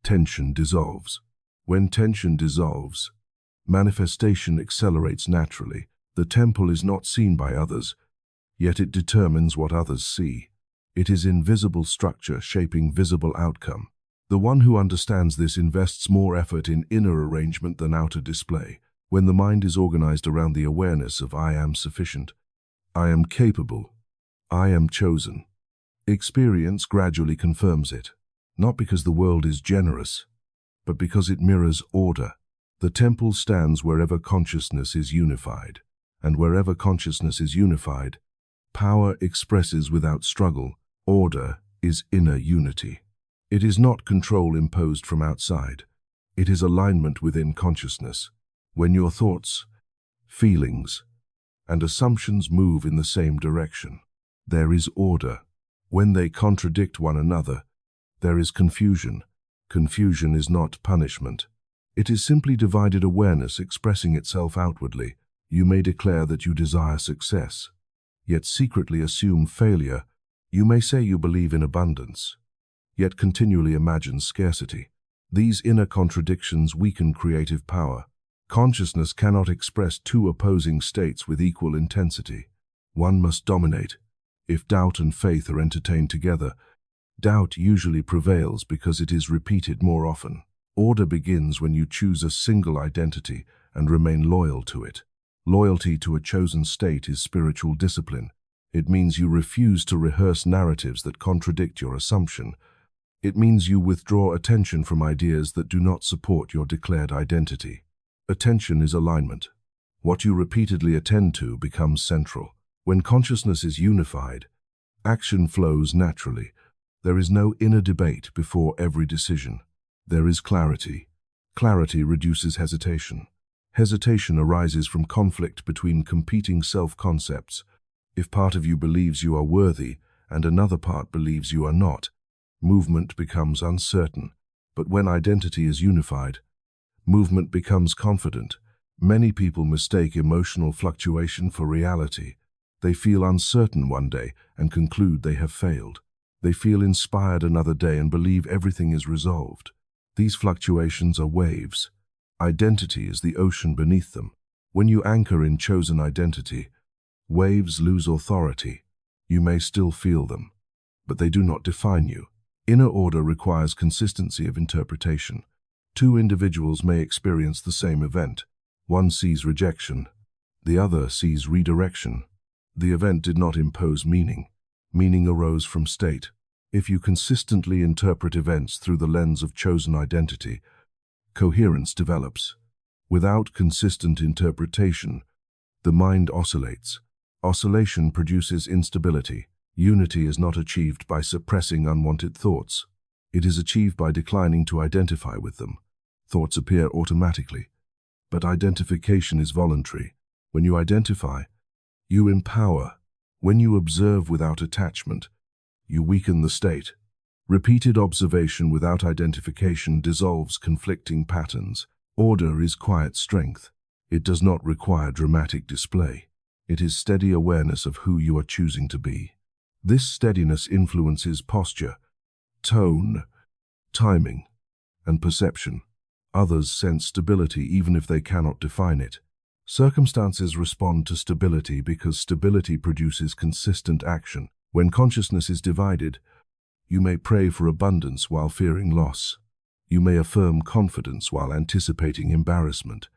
tension dissolves. When tension dissolves, manifestation accelerates naturally. The temple is not seen by others, yet it determines what others see. It is invisible structure shaping visible outcome. The one who understands this invests more effort in inner arrangement than outer display. When the mind is organized around the awareness of I am sufficient, I am capable, I am chosen, experience gradually confirms it, not because the world is generous, but because it mirrors order. The temple stands wherever consciousness is unified, and wherever consciousness is unified, power expresses without struggle. Order is inner unity. It is not control imposed from outside. It is alignment within consciousness. When your thoughts, feelings, and assumptions move in the same direction, there is order. When they contradict one another, there is confusion. Confusion is not punishment. It is simply divided awareness expressing itself outwardly. You may declare that you desire success, yet secretly assume failure. You may say you believe in abundance, yet continually imagine scarcity. These inner contradictions weaken creative power. Consciousness cannot express two opposing states with equal intensity. One must dominate. If doubt and faith are entertained together, doubt usually prevails because it is repeated more often. Order begins when you choose a single identity and remain loyal to it. Loyalty to a chosen state is spiritual discipline. It means you refuse to rehearse narratives that contradict your assumption. It means you withdraw attention from ideas that do not support your declared identity. Attention is alignment. What you repeatedly attend to becomes central. When consciousness is unified, action flows naturally. There is no inner debate before every decision. There is clarity. Clarity reduces hesitation. Hesitation arises from conflict between competing self-concepts. If part of you believes you are worthy and another part believes you are not, movement becomes uncertain. But when identity is unified, movement becomes confident. Many people mistake emotional fluctuation for reality. They feel uncertain one day and conclude they have failed. They feel inspired another day and believe everything is resolved. These fluctuations are waves. Identity is the ocean beneath them. When you anchor in chosen identity, waves lose authority. You may still feel them, but they do not define you. Inner order requires consistency of interpretation. Two individuals may experience the same event. One sees rejection, the other sees redirection. The event did not impose meaning. Meaning arose from state. If you consistently interpret events through the lens of chosen identity, coherence develops. Without consistent interpretation, the mind oscillates. Oscillation produces instability. Unity is not achieved by suppressing unwanted thoughts. It is achieved by declining to identify with them. Thoughts appear automatically, but identification is voluntary. When you identify, you empower. When you observe without attachment, you weaken the state. Repeated observation without identification dissolves conflicting patterns. Order is quiet strength. It does not require dramatic display. It is steady awareness of who you are choosing to be. This steadiness influences posture, tone, timing, and perception. Others sense stability even if they cannot define it. Circumstances respond to stability because stability produces consistent action. When consciousness is divided, you may pray for abundance while fearing loss. You may affirm confidence while anticipating embarrassment.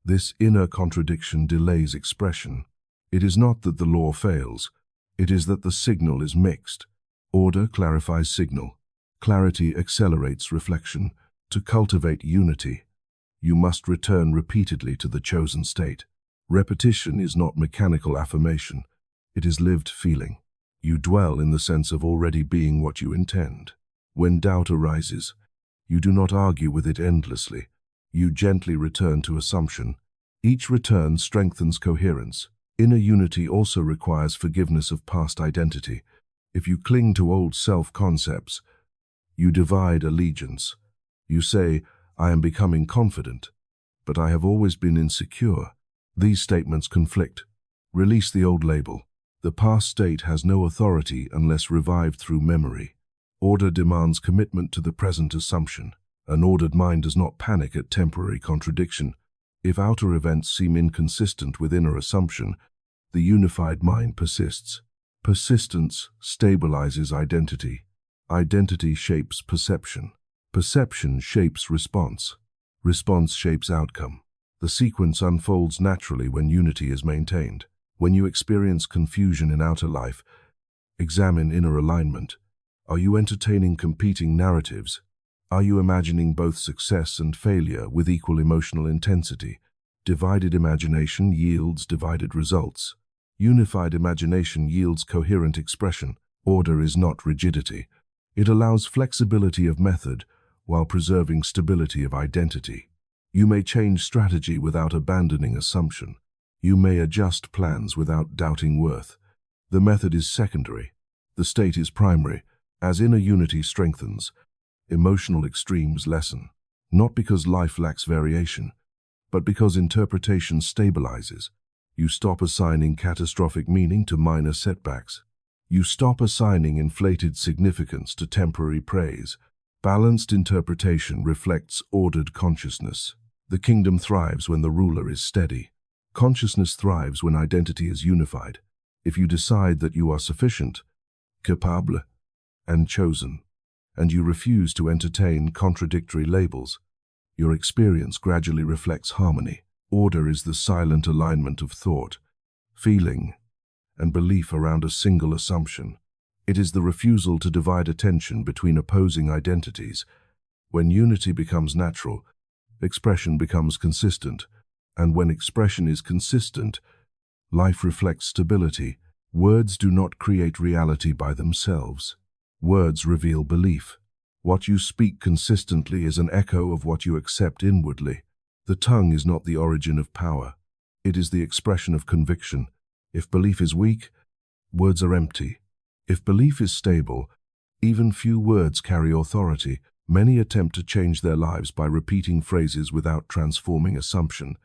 This inner contradiction delays expression. It is not that the law fails. It is that the signal is mixed. Order clarifies signal. Clarity accelerates reflection. To cultivate unity, you must return repeatedly to the chosen state. Repetition is not mechanical affirmation. It is lived feeling. You dwell in the sense of already being what you intend. When doubt arises, you do not argue with it endlessly. You gently return to assumption. Each return strengthens coherence. Inner unity also requires forgiveness of past identity. If you cling to old self-concepts, you divide allegiance. You say, I am becoming confident, but I have always been insecure. These statements conflict. Release the old label. The past state has no authority unless revived through memory. Order demands commitment to the present assumption. An ordered mind does not panic at temporary contradiction. If outer events seem inconsistent with inner assumption, the unified mind persists. Persistence stabilizes identity. Identity shapes perception. Perception shapes response. Response shapes outcome. The sequence unfolds naturally when unity is maintained. When you experience confusion in outer life, examine inner alignment. Are you entertaining competing narratives? Are you imagining both success and failure with equal emotional intensity? Divided imagination yields divided results. Unified imagination yields coherent expression. Order is not rigidity. It allows flexibility of method while preserving stability of identity. You may change strategy without abandoning assumption. You may adjust plans without doubting worth. The method is secondary. The state is primary. As inner unity strengthens, emotional extremes lessen. Not because life lacks variation, but because interpretation stabilizes. You stop assigning catastrophic meaning to minor setbacks. You stop assigning inflated significance to temporary praise. Balanced interpretation reflects ordered consciousness. The kingdom thrives when the ruler is steady. Consciousness thrives when identity is unified. If you decide that you are sufficient, capable, and chosen, and you refuse to entertain contradictory labels, your experience gradually reflects harmony. Order is the silent alignment of thought, feeling, and belief around a single assumption. It is the refusal to divide attention between opposing identities. When unity becomes natural, expression becomes consistent, and when expression is consistent, life reflects stability. Words do not create reality by themselves. Words reveal belief. What you speak consistently is an echo of what you accept inwardly. The tongue is not the origin of power. It is the expression of conviction. If belief is weak, words are empty. If belief is stable, even few words carry authority. Many attempt to change their lives by repeating phrases without transforming assumption.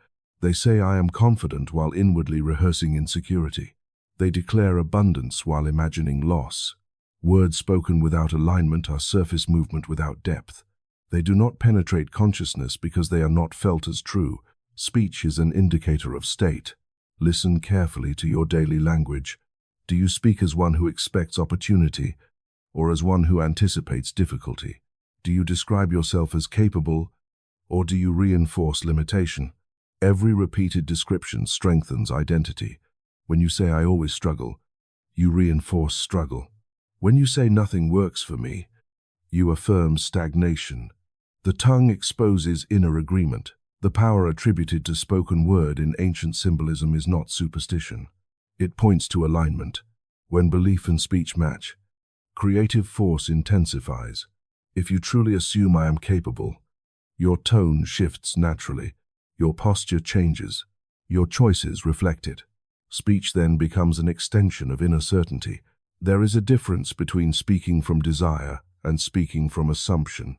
They say, I am confident, while inwardly rehearsing insecurity. They declare abundance while imagining loss. Words spoken without alignment are surface movement without depth. They do not penetrate consciousness because they are not felt as true. Speech is an indicator of state. Listen carefully to your daily language. Do you speak as one who expects opportunity, or as one who anticipates difficulty? Do you describe yourself as capable, or do you reinforce limitation? Every repeated description strengthens identity. When you say, I always struggle, you reinforce struggle. When you say, nothing works for me, you affirm stagnation. The tongue exposes inner agreement. The power attributed to spoken word in ancient symbolism is not superstition. It points to alignment. When belief and speech match, creative force intensifies. If you truly assume I am capable, your tone shifts naturally. Your posture changes. Your choices reflect it. Speech then becomes an extension of inner certainty. There is a difference between speaking from desire and speaking from assumption.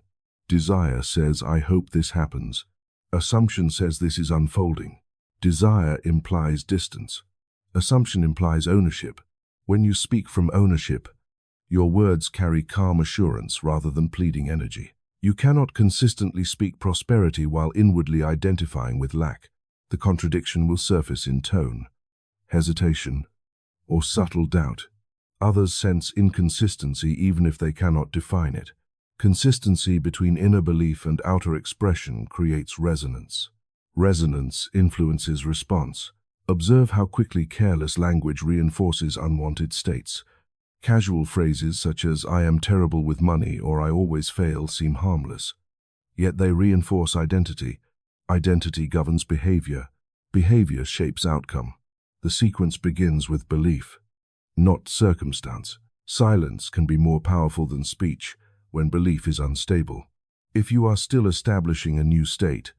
Desire says, I hope this happens. Assumption says this is unfolding. Desire implies distance. Assumption implies ownership. When you speak from ownership, your words carry calm assurance rather than pleading energy. You cannot consistently speak prosperity while inwardly identifying with lack. The contradiction will surface in tone, hesitation, or subtle doubt. Others sense inconsistency even if they cannot define it. Consistency between inner belief and outer expression creates resonance. Resonance influences response. Observe how quickly careless language reinforces unwanted states. Casual phrases such as I am terrible with money or I always fail seem harmless. Yet they reinforce identity. Identity governs behavior. Behavior shapes outcome. The sequence begins with belief, not circumstance. Silence can be more powerful than speech when belief is unstable. If you are still establishing a new state,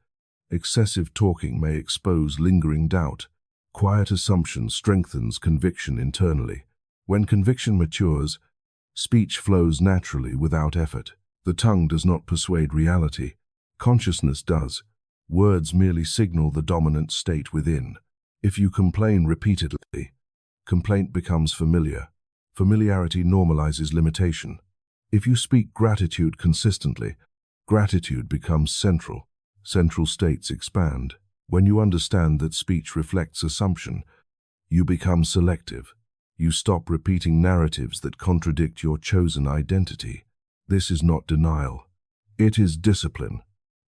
Excessive talking may expose lingering doubt. Quiet assumption strengthens conviction internally. When conviction matures, speech flows naturally without effort. The tongue does not persuade reality. Consciousness does. Words merely signal the dominant state within. If you complain repeatedly, complaint becomes familiar. Familiarity normalizes limitation. If you speak gratitude consistently, gratitude becomes central. Central states expand. When you understand that speech reflects assumption, you become selective. You stop repeating narratives that contradict your chosen identity. This is not denial. It is discipline.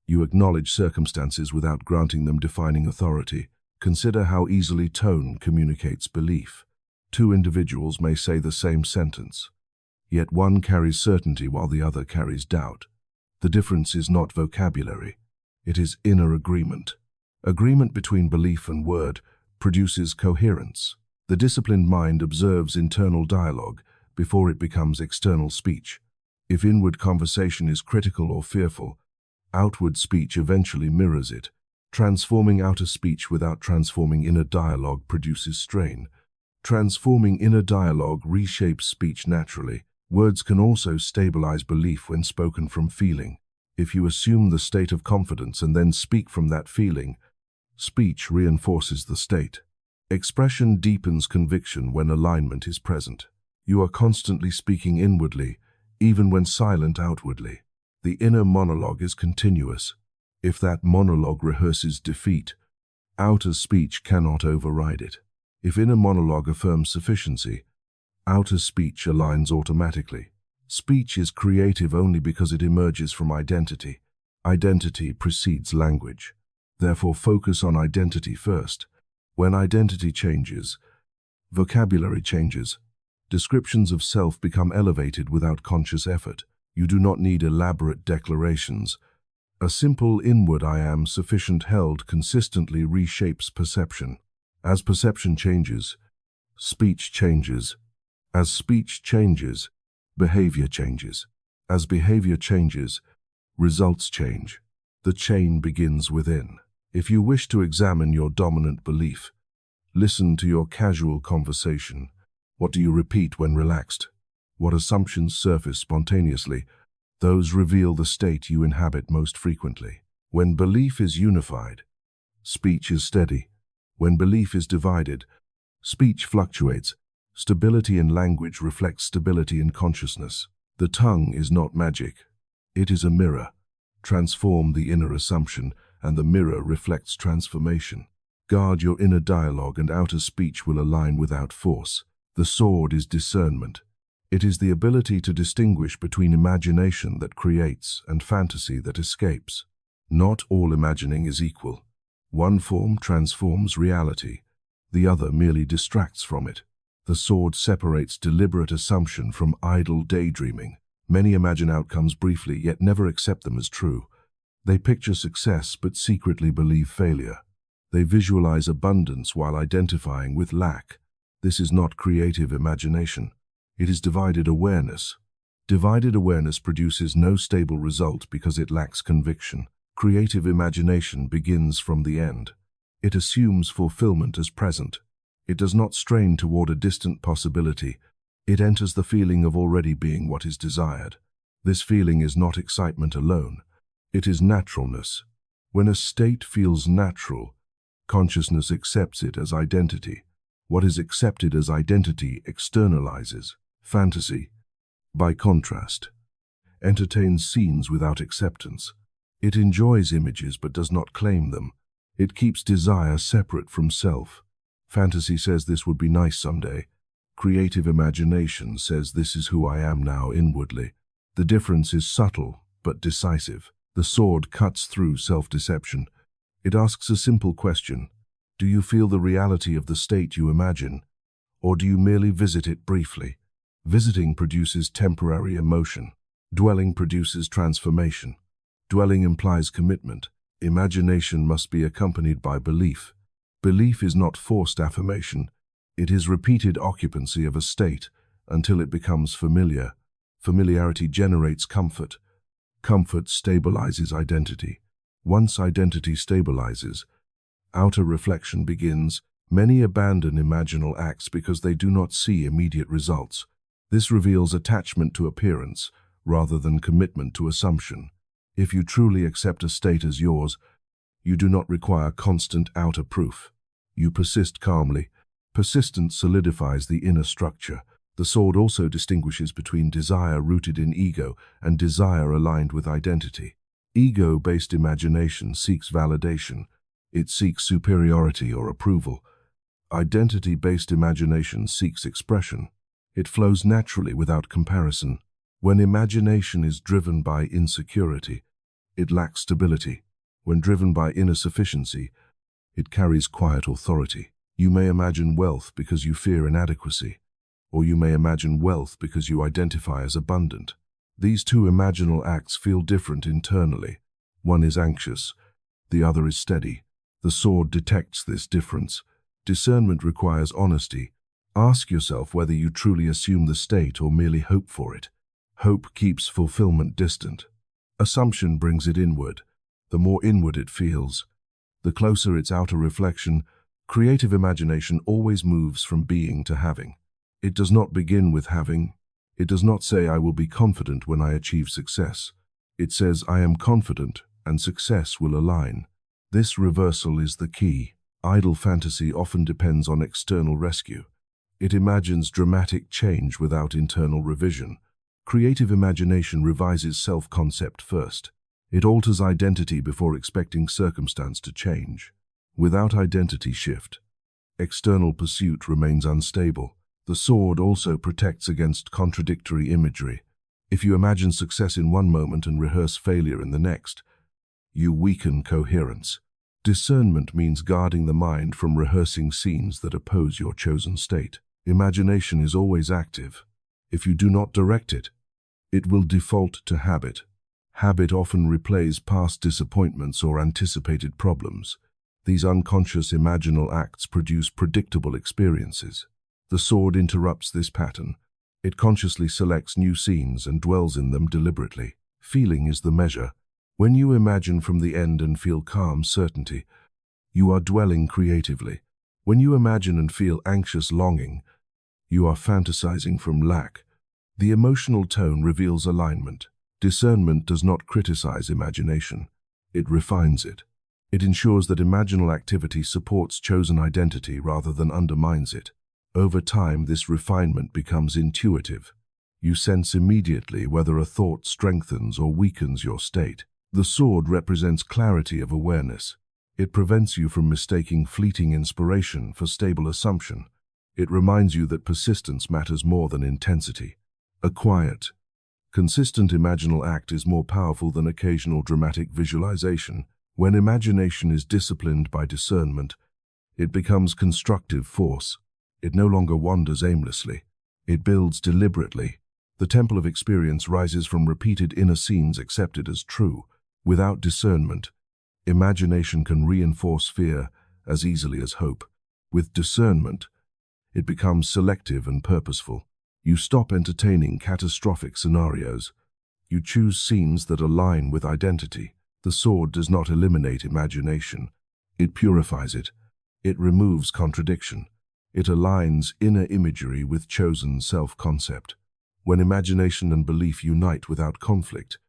You acknowledge circumstances without granting them defining authority. Consider how easily tone communicates belief. Two individuals may say the same sentence, yet one carries certainty while the other carries doubt. The difference is not vocabulary. It is inner agreement. Agreement between belief and word produces coherence. The disciplined mind observes internal dialogue before it becomes external speech. If inward conversation is critical or fearful, outward speech eventually mirrors it. Transforming outer speech without transforming inner dialogue produces strain. Transforming inner dialogue reshapes speech naturally. Words can also stabilize belief when spoken from feeling. If you assume the state of confidence and then speak from that feeling, speech reinforces the state. Expression deepens conviction when alignment is present. You are constantly speaking inwardly, even when silent outwardly. The inner monologue is continuous. If that monologue rehearses defeat, outer speech cannot override it. If inner monologue affirms sufficiency, outer speech aligns automatically. Speech is creative only because it emerges from identity. Identity precedes language. Therefore, focus on identity first. When identity changes, vocabulary changes. Descriptions of self become elevated without conscious effort. You do not need elaborate declarations. A simple inward I am sufficient held consistently reshapes perception. As perception changes, speech changes. As speech changes, behavior changes. As behavior changes, results change. The chain begins within. If you wish to examine your dominant belief, listen to your casual conversation. What do you repeat when relaxed? What assumptions surface spontaneously? Those reveal the state you inhabit most frequently. When belief is unified, speech is steady. When belief is divided, speech fluctuates. Stability in language reflects stability in consciousness. The tongue is not magic. It is a mirror. Transform the inner assumption, and the mirror reflects transformation. Guard your inner dialogue, and outer speech will align without force. The sword is discernment. It is the ability to distinguish between imagination that creates and fantasy that escapes. Not all imagining is equal. One form transforms reality. The other merely distracts from it. The sword separates deliberate assumption from idle daydreaming. Many imagine outcomes briefly, yet never accept them as true. They picture success but secretly believe failure. They visualize abundance while identifying with lack. This is not creative imagination. It is divided awareness. Divided awareness produces no stable result because it lacks conviction. Creative imagination begins from the end. It assumes fulfillment as present. It does not strain toward a distant possibility. It enters the feeling of already being what is desired. This feeling is not excitement alone. It is naturalness. When a state feels natural, consciousness accepts it as identity. What is accepted as identity externalizes. Fantasy, by contrast, entertains scenes without acceptance. It enjoys images but does not claim them. It keeps desire separate from self. Fantasy says this would be nice someday. Creative imagination says this is who I am now inwardly. The difference is subtle but decisive. The sword cuts through self-deception. It asks a simple question. Do you feel the reality of the state you imagine, or do you merely visit it briefly? Visiting produces temporary emotion. Dwelling produces transformation. Dwelling implies commitment. Imagination must be accompanied by belief. Belief is not forced affirmation. It is repeated occupancy of a state until it becomes familiar. Familiarity generates comfort. Comfort stabilizes identity. Once identity stabilizes, outer reflection begins. Many abandon imaginal acts because they do not see immediate results. This reveals attachment to appearance rather than commitment to assumption. If you truly accept a state as yours, you do not require constant outer proof. You persist calmly. Persistence solidifies the inner structure. The sword also distinguishes between desire rooted in ego and desire aligned with identity. Ego-based imagination seeks validation. It seeks superiority or approval. Identity-based imagination seeks expression. It flows naturally without comparison. When imagination is driven by insecurity, it lacks stability. When driven by inner sufficiency, it carries quiet authority. You may imagine wealth because you fear inadequacy, or you may imagine wealth because you identify as abundant. These two imaginal acts feel different internally. One is anxious, the other is steady. The sword detects this difference. Discernment requires honesty. Ask yourself whether you truly assume the state or merely hope for it. Hope keeps fulfillment distant. Assumption brings it inward. The more inward it feels, the closer its outer reflection. Creative imagination always moves from being to having. It does not begin with having. It does not say, "I will be confident when I achieve success." It says, "I am confident, and success will align." This reversal is the key. Idle fantasy often depends on external rescue. It imagines dramatic change without internal revision. Creative imagination revises self-concept first. It alters identity before expecting circumstance to change. Without identity shift, external pursuit remains unstable. The sword also protects against contradictory imagery. If you imagine success in one moment and rehearse failure in the next, you weaken coherence. Discernment means guarding the mind from rehearsing scenes that oppose your chosen state. Imagination is always active. If you do not direct it, it will default to habit. Habit often replays past disappointments or anticipated problems. These unconscious imaginal acts produce predictable experiences. The sword interrupts this pattern. It consciously selects new scenes and dwells in them deliberately. Feeling is the measure. When you imagine from the end and feel calm certainty, you are dwelling creatively. When you imagine and feel anxious longing, you are fantasizing from lack. The emotional tone reveals alignment. Discernment does not criticize imagination. It refines it. It ensures that imaginal activity supports chosen identity rather than undermines it. Over time, this refinement becomes intuitive. You sense immediately whether a thought strengthens or weakens your state. The sword represents clarity of awareness. It prevents you from mistaking fleeting inspiration for stable assumption. It reminds you that persistence matters more than intensity. A quiet, consistent imaginal act is more powerful than occasional dramatic visualization. When imagination is disciplined by discernment, it becomes constructive force. It no longer wanders aimlessly. It builds deliberately. The temple of experience rises from repeated inner scenes accepted as true. Without discernment, imagination can reinforce fear as easily as hope. With discernment, it becomes selective and purposeful. You stop entertaining catastrophic scenarios. You choose scenes that align with identity. The sword does not eliminate imagination. It purifies it. It removes contradiction. It aligns inner imagery with chosen self-concept. When imagination and belief unite without conflict,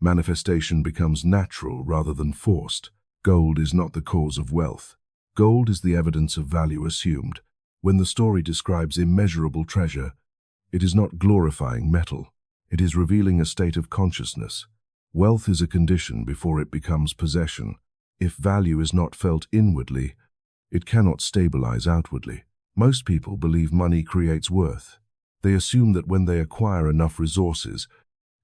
manifestation becomes natural rather than forced. Gold is not the cause of wealth. Gold is the evidence of value assumed. When the story describes immeasurable treasure, it is not glorifying metal. It is revealing a state of consciousness. Wealth is a condition before it becomes possession. If value is not felt inwardly, it cannot stabilize outwardly. Most people believe money creates worth. They assume that when they acquire enough resources,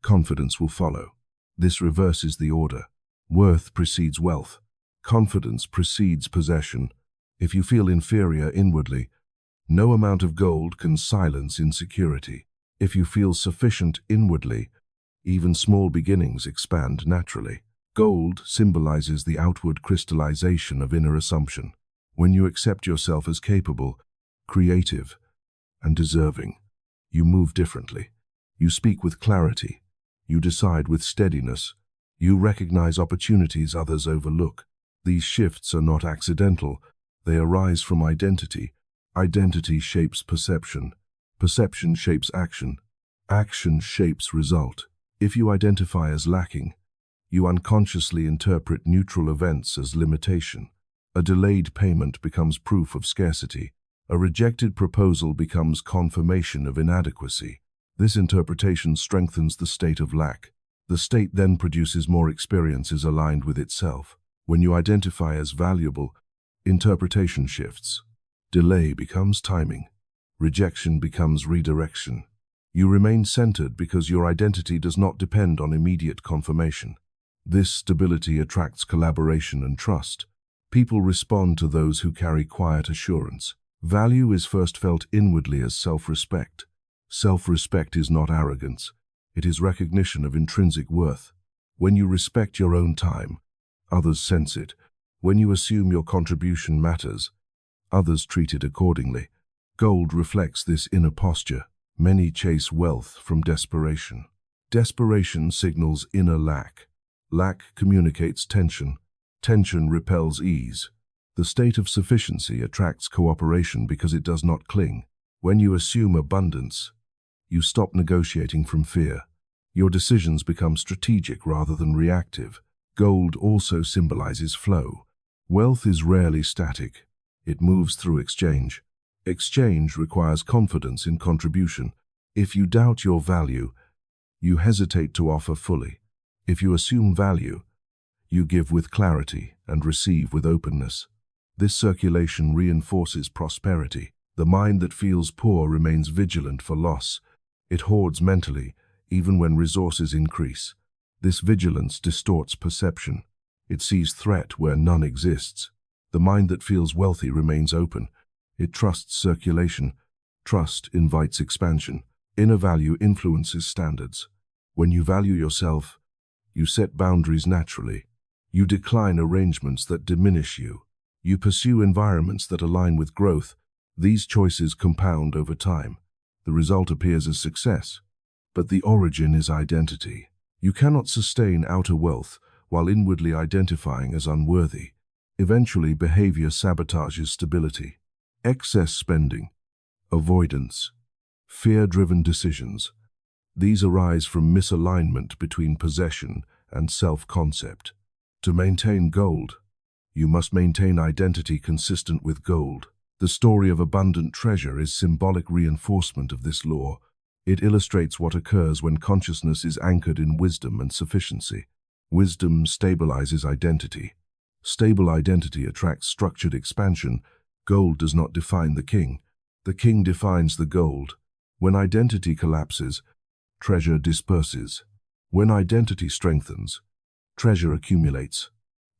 confidence will follow. This reverses the order. Worth precedes wealth. Confidence precedes possession. If you feel inferior inwardly, no amount of gold can silence insecurity. If you feel sufficient inwardly, even small beginnings expand naturally. Gold symbolizes the outward crystallization of inner assumption. When you accept yourself as capable, creative, and deserving, you move differently. You speak with clarity. You decide with steadiness. You recognize opportunities others overlook. These shifts are not accidental. They arise from identity. Identity shapes perception. Perception shapes action. Action shapes result. If you identify as lacking, you unconsciously interpret neutral events as limitation. A delayed payment becomes proof of scarcity. A rejected proposal becomes confirmation of inadequacy. This interpretation strengthens the state of lack. The state then produces more experiences aligned with itself. When you identify as valuable, interpretation shifts. Delay becomes timing. Rejection becomes redirection. You remain centered because your identity does not depend on immediate confirmation. This stability attracts collaboration and trust. People respond to those who carry quiet assurance. Value is first felt inwardly as self-respect. Self-respect is not arrogance. It is recognition of intrinsic worth. When you respect your own time, others sense it. When you assume your contribution matters, others treat it accordingly. Gold reflects this inner posture. Many chase wealth from desperation. Desperation signals inner lack. Lack communicates tension. Tension repels ease. The state of sufficiency attracts cooperation because it does not cling. When you assume abundance, you stop negotiating from fear. Your decisions become strategic rather than reactive. Gold also symbolizes flow. Wealth is rarely static. It moves through exchange. Exchange requires confidence in contribution. If you doubt your value, you hesitate to offer fully. If you assume value, you give with clarity and receive with openness. This circulation reinforces prosperity. The mind that feels poor remains vigilant for loss. It hoards mentally, even when resources increase. This vigilance distorts perception. It sees threat where none exists. The mind that feels wealthy remains open. It trusts circulation. Trust invites expansion. Inner value influences standards. When you value yourself, you set boundaries naturally. You decline arrangements that diminish you. You pursue environments that align with growth. These choices compound over time. The result appears as success, but the origin is identity. You cannot sustain outer wealth while inwardly identifying as unworthy. Eventually, behavior sabotages stability. Excess spending, avoidance, fear-driven decisions. These arise from misalignment between possession and self-concept. To maintain gold, you must maintain identity consistent with gold. The story of abundant treasure is symbolic reinforcement of this law. It illustrates what occurs when consciousness is anchored in wisdom and sufficiency. Wisdom stabilizes identity. Stable identity attracts structured expansion. Gold does not define the king. The king defines the gold. When identity collapses, treasure disperses. When identity strengthens, treasure accumulates.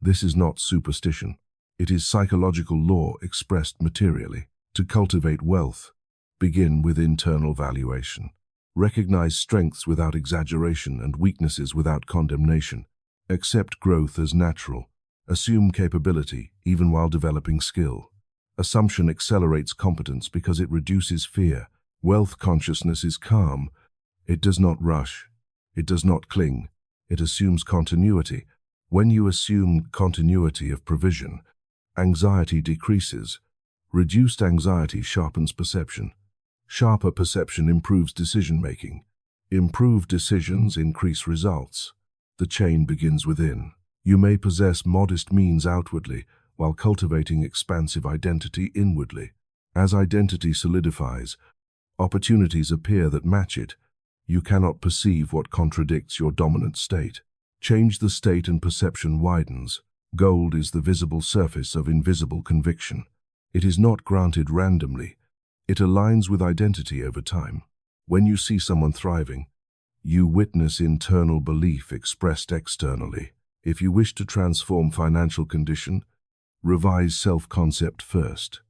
This is not superstition. It is psychological law expressed materially. To cultivate wealth, begin with internal valuation. Recognize strengths without exaggeration and weaknesses without condemnation. Accept growth as natural. Assume capability, even while developing skill. Assumption accelerates competence because it reduces fear. Wealth consciousness is calm. It does not rush. It does not cling. It assumes continuity. When you assume continuity of provision, anxiety decreases. Reduced anxiety sharpens perception. Sharper perception improves decision-making. Improved decisions increase results. The chain begins within. You may possess modest means outwardly while cultivating expansive identity inwardly. As identity solidifies, opportunities appear that match it. You cannot perceive what contradicts your dominant state. Change the state and perception widens. Gold is the visible surface of invisible conviction. It is not granted randomly. It aligns with identity over time. When you see someone thriving, you witness internal belief expressed externally. If you wish to transform financial condition, revise self-concept first.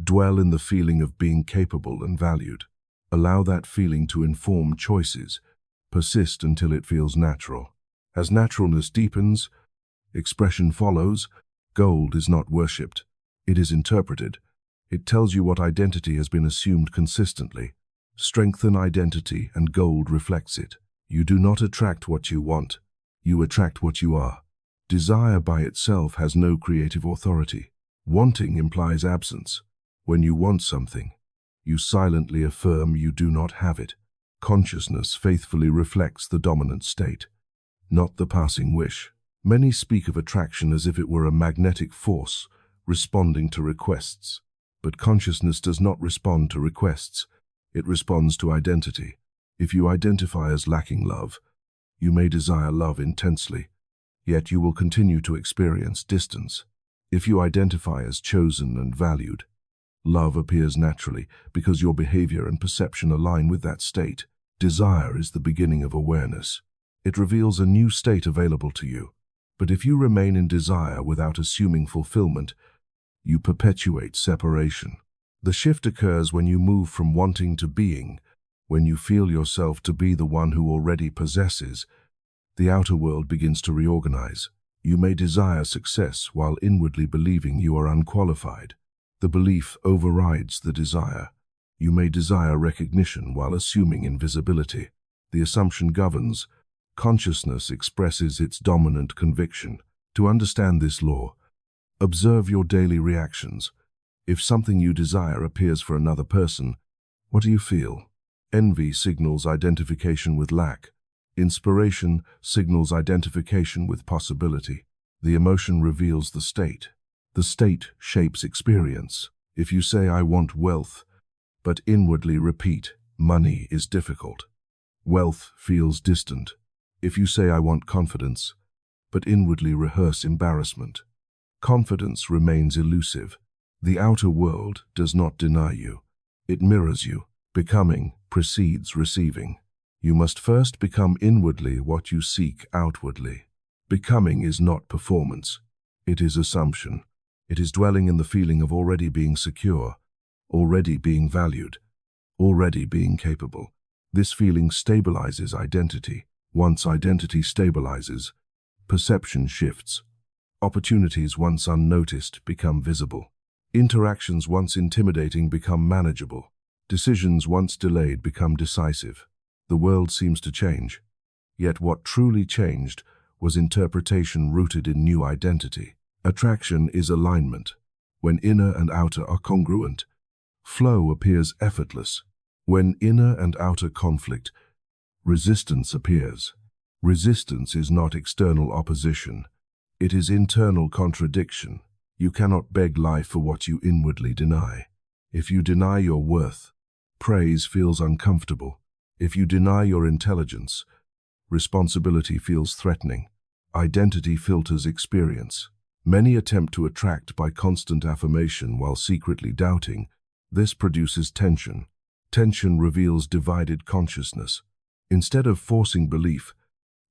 Dwell in the feeling of being capable and valued. Allow that feeling to inform choices. Persist until it feels natural. As naturalness deepens, expression follows. Gold is not worshipped. It is interpreted. It tells you what identity has been assumed consistently. Strengthen identity and gold reflects it. You do not attract what you want. You attract what you are. Desire by itself has no creative authority. Wanting implies absence. When you want something, you silently affirm you do not have it. Consciousness faithfully reflects the dominant state, not the passing wish. Many speak of attraction as if it were a magnetic force responding to requests. But consciousness does not respond to requests. It responds to identity. If you identify as lacking love, you may desire love intensely, yet you will continue to experience distance. If you identify as chosen and valued, love appears naturally because your behavior and perception align with that state. Desire is the beginning of awareness. It reveals a new state available to you. But if you remain in desire without assuming fulfillment, you perpetuate separation. The shift occurs when you move from wanting to being, when you feel yourself to be the one who already possesses. The outer world begins to reorganize. You may desire success while inwardly believing you are unqualified. The belief overrides the desire. You may desire recognition while assuming invisibility. The assumption governs. Consciousness expresses its dominant conviction. To understand this law, observe your daily reactions. If something you desire appears for another person, what do you feel? Envy signals identification with lack. Inspiration signals identification with possibility. The emotion reveals the state. The state shapes experience. If you say, "I want wealth," but inwardly repeat, "Money is difficult," wealth feels distant. If you say, "I want confidence," but inwardly rehearse embarrassment, confidence remains elusive. The outer world does not deny you. It mirrors you. Becoming precedes receiving. You must first become inwardly what you seek outwardly. Becoming is not performance. It is assumption. It is dwelling in the feeling of already being secure, already being valued, already being capable. This feeling stabilizes identity. Once identity stabilizes, perception shifts. Opportunities once unnoticed become visible. Interactions once intimidating become manageable. Decisions once delayed become decisive. The world seems to change. Yet what truly changed was interpretation rooted in new identity. Attraction is alignment. When inner and outer are congruent, flow appears effortless. When inner and outer conflict, resistance appears. Resistance is not external opposition. It is internal contradiction. You cannot beg life for what you inwardly deny. If you deny your worth, praise feels uncomfortable. If you deny your intelligence, responsibility feels threatening. Identity filters experience. Many attempt to attract by constant affirmation while secretly doubting. This produces tension. Tension reveals divided consciousness. Instead of forcing belief,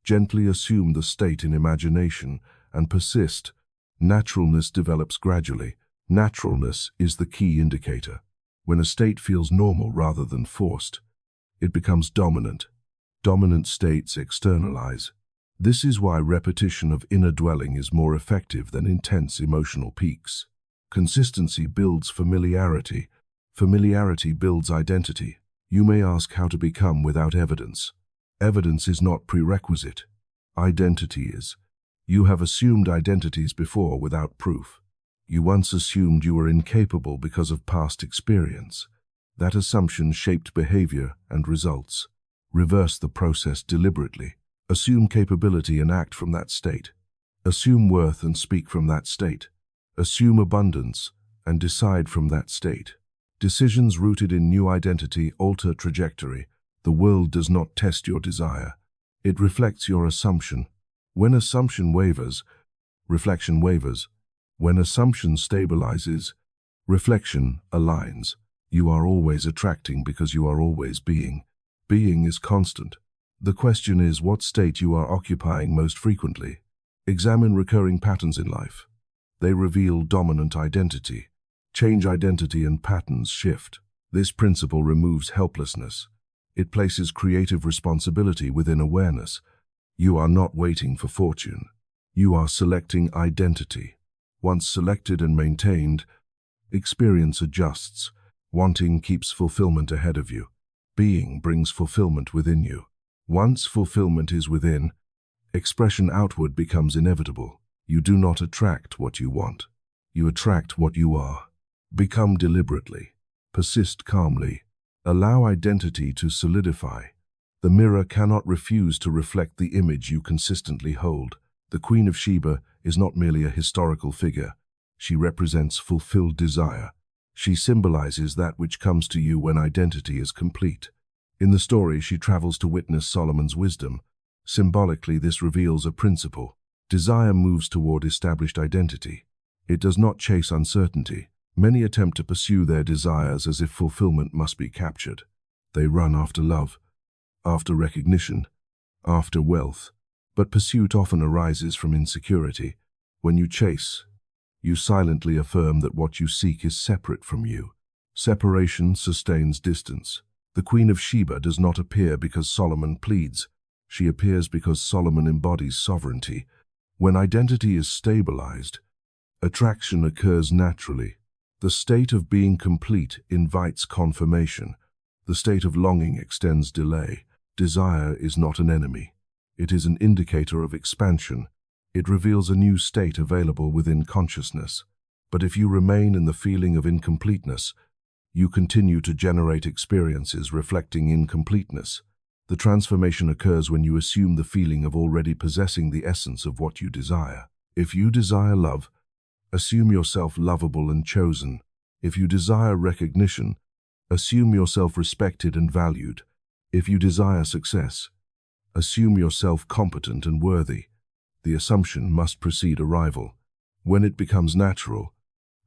gently assume the state in imagination and persist. Naturalness develops gradually. Naturalness is the key indicator. When a state feels normal rather than forced, it becomes dominant. Dominant states externalize. This is why repetition of inner dwelling is more effective than intense emotional peaks. Consistency builds familiarity. Familiarity builds identity. You may ask how to become without evidence. Evidence is not prerequisite. Identity is. You have assumed identities before without proof. You once assumed you were incapable because of past experience. That assumption shaped behavior and results. Reverse the process deliberately. Assume capability and act from that state. Assume worth and speak from that state. Assume abundance and decide from that state. Decisions rooted in new identity alter trajectory. The world does not test your desire. It reflects your assumption. When assumption wavers, reflection wavers. When assumption stabilizes, reflection aligns. You are always attracting because you are always being. Being is constant. The question is what state you are occupying most frequently. Examine recurring patterns in life. They reveal dominant identity. Change identity and patterns shift. This principle removes helplessness. It places creative responsibility within awareness. You are not waiting for fortune. You are selecting identity. Once selected and maintained, experience adjusts. Wanting keeps fulfillment ahead of you. Being brings fulfillment within you. Once fulfillment is within, Expression outward becomes inevitable. You do not attract what you want. You attract what you are. Become deliberately. Persist calmly. Allow identity to solidify. The mirror cannot refuse to reflect the image you consistently hold. The Queen of Sheba is not merely a historical figure. She represents fulfilled desire. She symbolizes that which comes to you when identity is complete. In the story, she travels to witness Solomon's wisdom. Symbolically, this reveals a principle. Desire moves toward established identity. It does not chase uncertainty. Many attempt to pursue their desires as if fulfillment must be captured. They run after love, after recognition, after wealth. But pursuit often arises from insecurity. When you chase, you silently affirm that what you seek is separate from you. Separation sustains distance. The Queen of Sheba does not appear because Solomon pleads. She appears because Solomon embodies sovereignty. When identity is stabilized, attraction occurs naturally. The state of being complete invites confirmation. The state of longing extends delay. Desire is not an enemy. It is an indicator of expansion. It reveals a new state available within consciousness. But if you remain in the feeling of incompleteness, you continue to generate experiences reflecting incompleteness. The transformation occurs when you assume the feeling of already possessing the essence of what you desire. If you desire love, assume yourself lovable and chosen. If you desire recognition, assume yourself respected and valued. If you desire success, assume yourself competent and worthy. The assumption must precede arrival. When it becomes natural,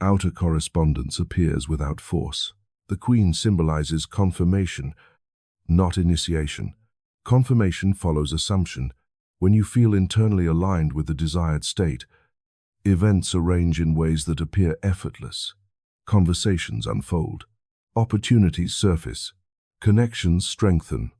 outer correspondence appears without force. The Queen symbolizes confirmation, not initiation. Confirmation follows assumption. When you feel internally aligned with the desired state, events arrange in ways that appear effortless. Conversations unfold. Opportunities surface. Connections strengthen.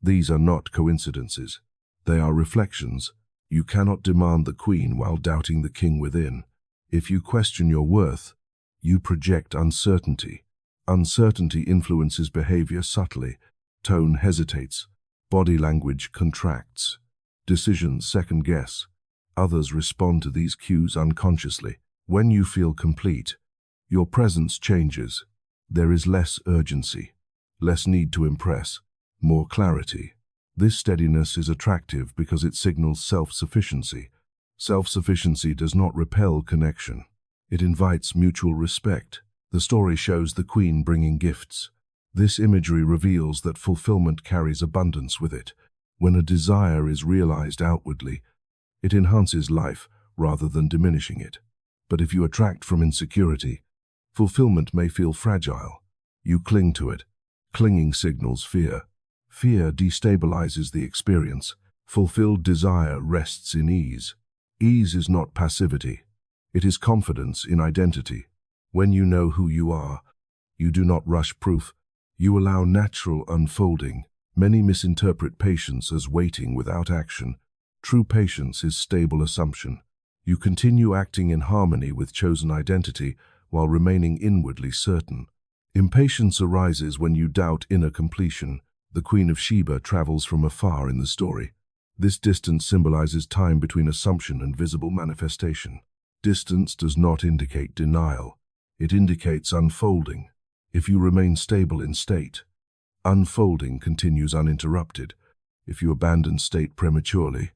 These are not coincidences. They are reflections. You cannot demand the Queen while doubting the king within. If you question your worth, you project uncertainty. Uncertainty influences behavior subtly. Tone hesitates. Body language contracts. Decisions second-guess. Others respond to these cues unconsciously. When you feel complete, your presence changes. There is less urgency, less need to impress, more clarity. This steadiness is attractive because it signals self-sufficiency. Self-sufficiency does not repel connection. It invites mutual respect. The story shows the Queen bringing gifts. This imagery reveals that fulfillment carries abundance with it. When a desire is realized outwardly, it enhances life rather than diminishing it. But if you attract from insecurity, fulfillment may feel fragile. You cling to it. Clinging signals fear. Fear destabilizes the experience. Fulfilled desire rests in ease. Ease is not passivity. It is confidence in identity. When you know who you are, you do not rush proof. You allow natural unfolding. Many misinterpret patience as waiting without action. True patience is stable assumption. You continue acting in harmony with chosen identity while remaining inwardly certain. Impatience arises when you doubt inner completion. The Queen of Sheba travels from afar in the story. This distance symbolizes time between assumption and visible manifestation. Distance does not indicate denial. It indicates unfolding. If you remain stable in state, unfolding continues uninterrupted. If you abandon state prematurely,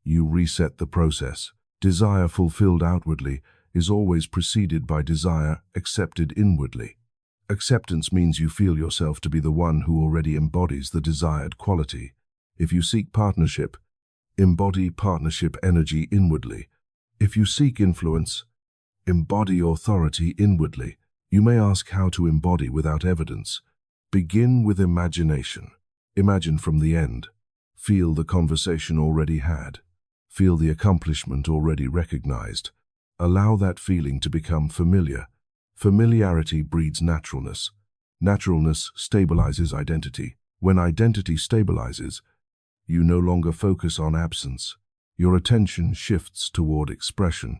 you reset the process. Desire fulfilled outwardly is always preceded by desire accepted inwardly. Acceptance means you feel yourself to be the one who already embodies the desired quality. If you seek partnership, embody partnership energy inwardly. If you seek influence, embody authority inwardly. You may ask how to embody without evidence. Begin with imagination. Imagine from the end. Feel the conversation already had. Feel the accomplishment already recognized. Allow that feeling to become familiar. Familiarity breeds naturalness. Naturalness stabilizes identity. When identity stabilizes, you no longer focus on absence. Your attention shifts toward expression.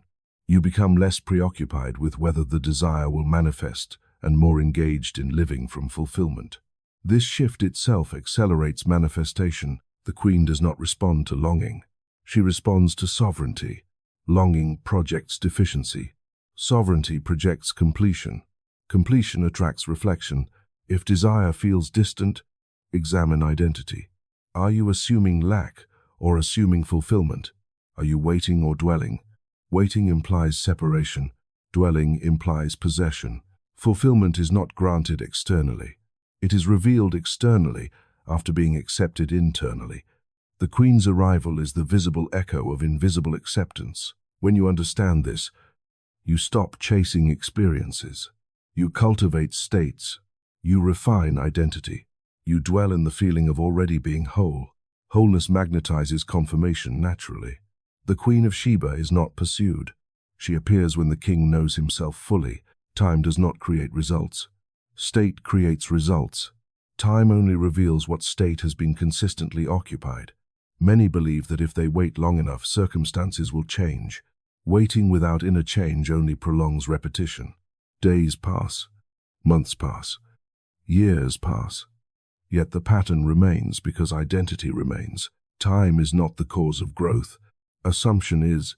You become less preoccupied with whether the desire will manifest and more engaged in living from fulfillment. This shift itself accelerates manifestation. The Queen does not respond to longing. She responds to sovereignty. Longing projects deficiency. Sovereignty projects completion. Completion attracts reflection. If desire feels distant, examine identity. Are you assuming lack or assuming fulfillment? Are you waiting or dwelling? Waiting implies separation. Dwelling implies possession. Fulfillment is not granted externally. It is revealed externally after being accepted internally. The Queen's arrival is the visible echo of invisible acceptance. When you understand this, you stop chasing experiences. You cultivate states. You refine identity. You dwell in the feeling of already being whole. Wholeness magnetizes confirmation naturally. The Queen of Sheba is not pursued. She appears when the king knows himself fully. Time does not create results. State creates results. Time only reveals what state has been consistently occupied. Many believe that if they wait long enough, circumstances will change. Waiting without inner change only prolongs repetition. Days pass. Months pass. Years pass. Yet the pattern remains because identity remains. Time is not the cause of growth. Assumption is.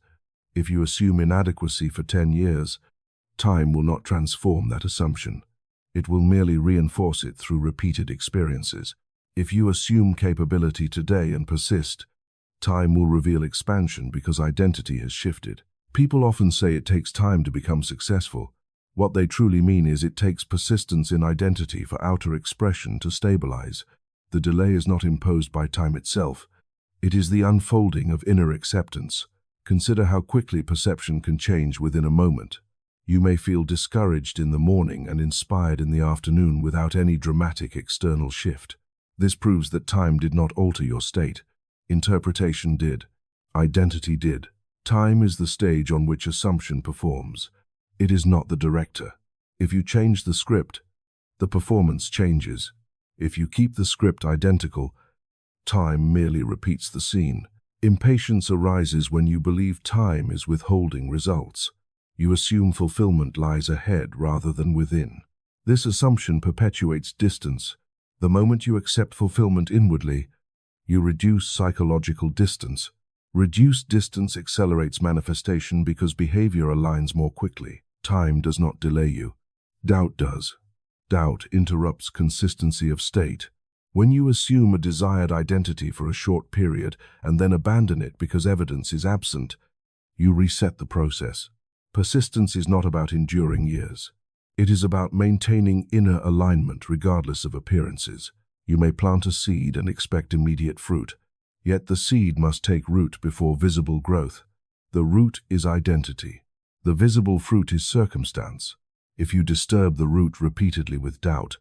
If you assume inadequacy for 10 years, time will not transform that assumption. It will merely reinforce it through repeated experiences. If you assume capability today and persist, time will reveal expansion because identity has shifted. People often say it takes time to become successful. What they truly mean is it takes persistence in identity for outer expression to stabilize. The delay is not imposed by time itself. It is the unfolding of inner acceptance. Consider how quickly perception can change within a moment. You may feel discouraged in the morning and inspired in the afternoon without any dramatic external shift. This proves that time did not alter your state. Interpretation did. Identity did. Time is the stage on which assumption performs. It is not the director. If you change the script, the performance changes. If you keep the script identical, time merely repeats the scene. Impatience arises when you believe time is withholding results. You assume fulfillment lies ahead rather than within. This assumption perpetuates distance. The moment you accept fulfillment inwardly, you reduce psychological distance. Reduced distance accelerates manifestation because behavior aligns more quickly. Time does not delay you. Doubt does. Doubt interrupts consistency of state. When you assume a desired identity for a short period and then abandon it because evidence is absent, you reset the process. Persistence is not about enduring years. It is about maintaining inner alignment regardless of appearances. You may plant a seed and expect immediate fruit, yet the seed must take root before visible growth. The root is identity. The visible fruit is circumstance. If you disturb the root repeatedly with doubt,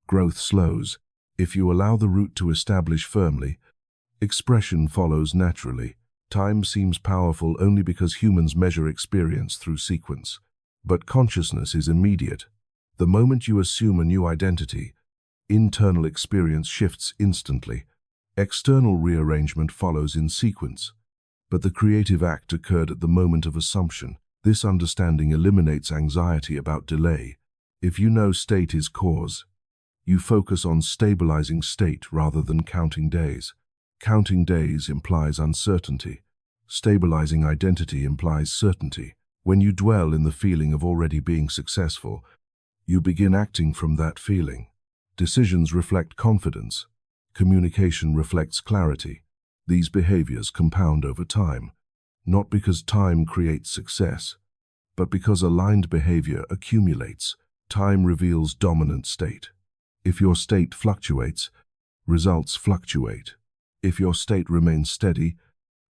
growth slows. If you allow the root to establish firmly, expression follows naturally. Time seems powerful only because humans measure experience through sequence. But consciousness is immediate. The moment you assume a new identity, internal experience shifts instantly. External rearrangement follows in sequence. But the creative act occurred at the moment of assumption. This understanding eliminates anxiety about delay. If you know state is cause, you focus on stabilizing state rather than counting days. Counting days implies uncertainty. Stabilizing identity implies certainty. When you dwell in the feeling of already being successful, you begin acting from that feeling. Decisions reflect confidence. Communication reflects clarity. These behaviors compound over time, not because time creates success, but because aligned behavior accumulates. Time reveals dominant state. If your state fluctuates, results fluctuate. If your state remains steady,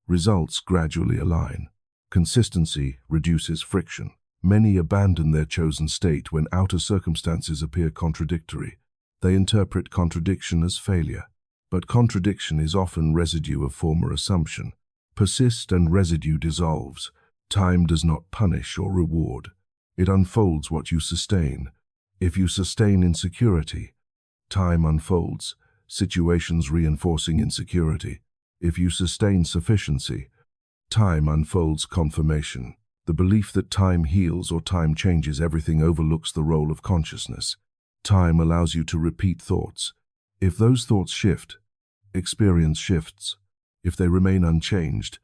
results gradually align. Consistency reduces friction. Many abandon their chosen state when outer circumstances appear contradictory. They interpret contradiction as failure. But contradiction is often residue of former assumption. Persist and residue dissolves. Time does not punish or reward. It unfolds what you sustain. If you sustain insecurity, time unfolds, situations reinforcing insecurity. If you sustain sufficiency, time unfolds confirmation. The belief that time heals or time changes everything overlooks the role of consciousness. Time allows you to repeat thoughts. If those thoughts shift, experience shifts. If they remain unchanged,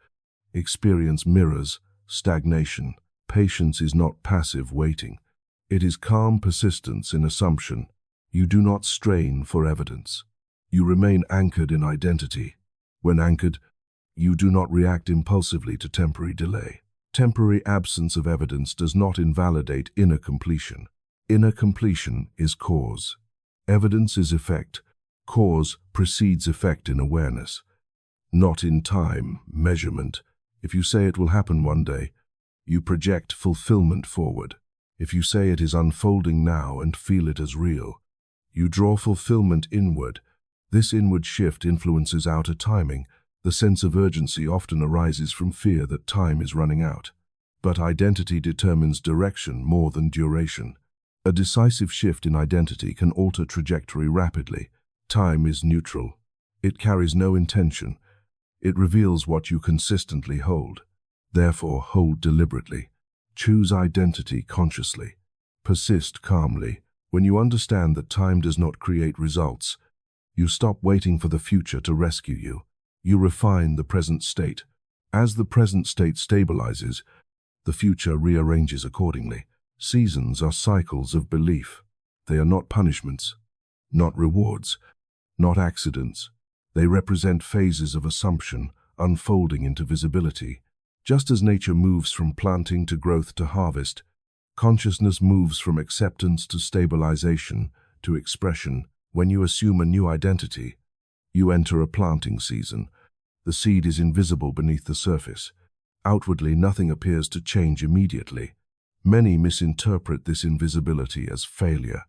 Experience mirrors stagnation. Patience is not passive waiting. It is calm persistence in assumption. You do not strain for evidence. You remain anchored in identity. When anchored, you do not react impulsively to temporary delay. Temporary absence of evidence does not invalidate inner completion. Inner completion is cause. Evidence is effect. Cause precedes effect in awareness, not in time, measurement. If you say it will happen one day, you project fulfillment forward. If you say it is unfolding now and feel it as real, you draw fulfillment inward. This inward shift influences outer timing. The sense of urgency often arises from fear that time is running out. But identity determines direction more than duration. A decisive shift in identity can alter trajectory rapidly. Time is neutral. It carries no intention. It reveals what you consistently hold. Therefore, hold deliberately. Choose identity consciously. Persist calmly. When you understand that time does not create results, you stop waiting for the future to rescue you. You refine the present state. As the present state stabilizes, the future rearranges accordingly. Seasons are cycles of belief. They are not punishments, not rewards, not accidents. They represent phases of assumption unfolding into visibility. Just as nature moves from planting to growth to harvest, consciousness moves from acceptance to stabilization to expression. When you assume a new identity, you enter a planting season. The seed is invisible beneath the surface. Outwardly, nothing appears to change immediately. Many misinterpret this invisibility as failure.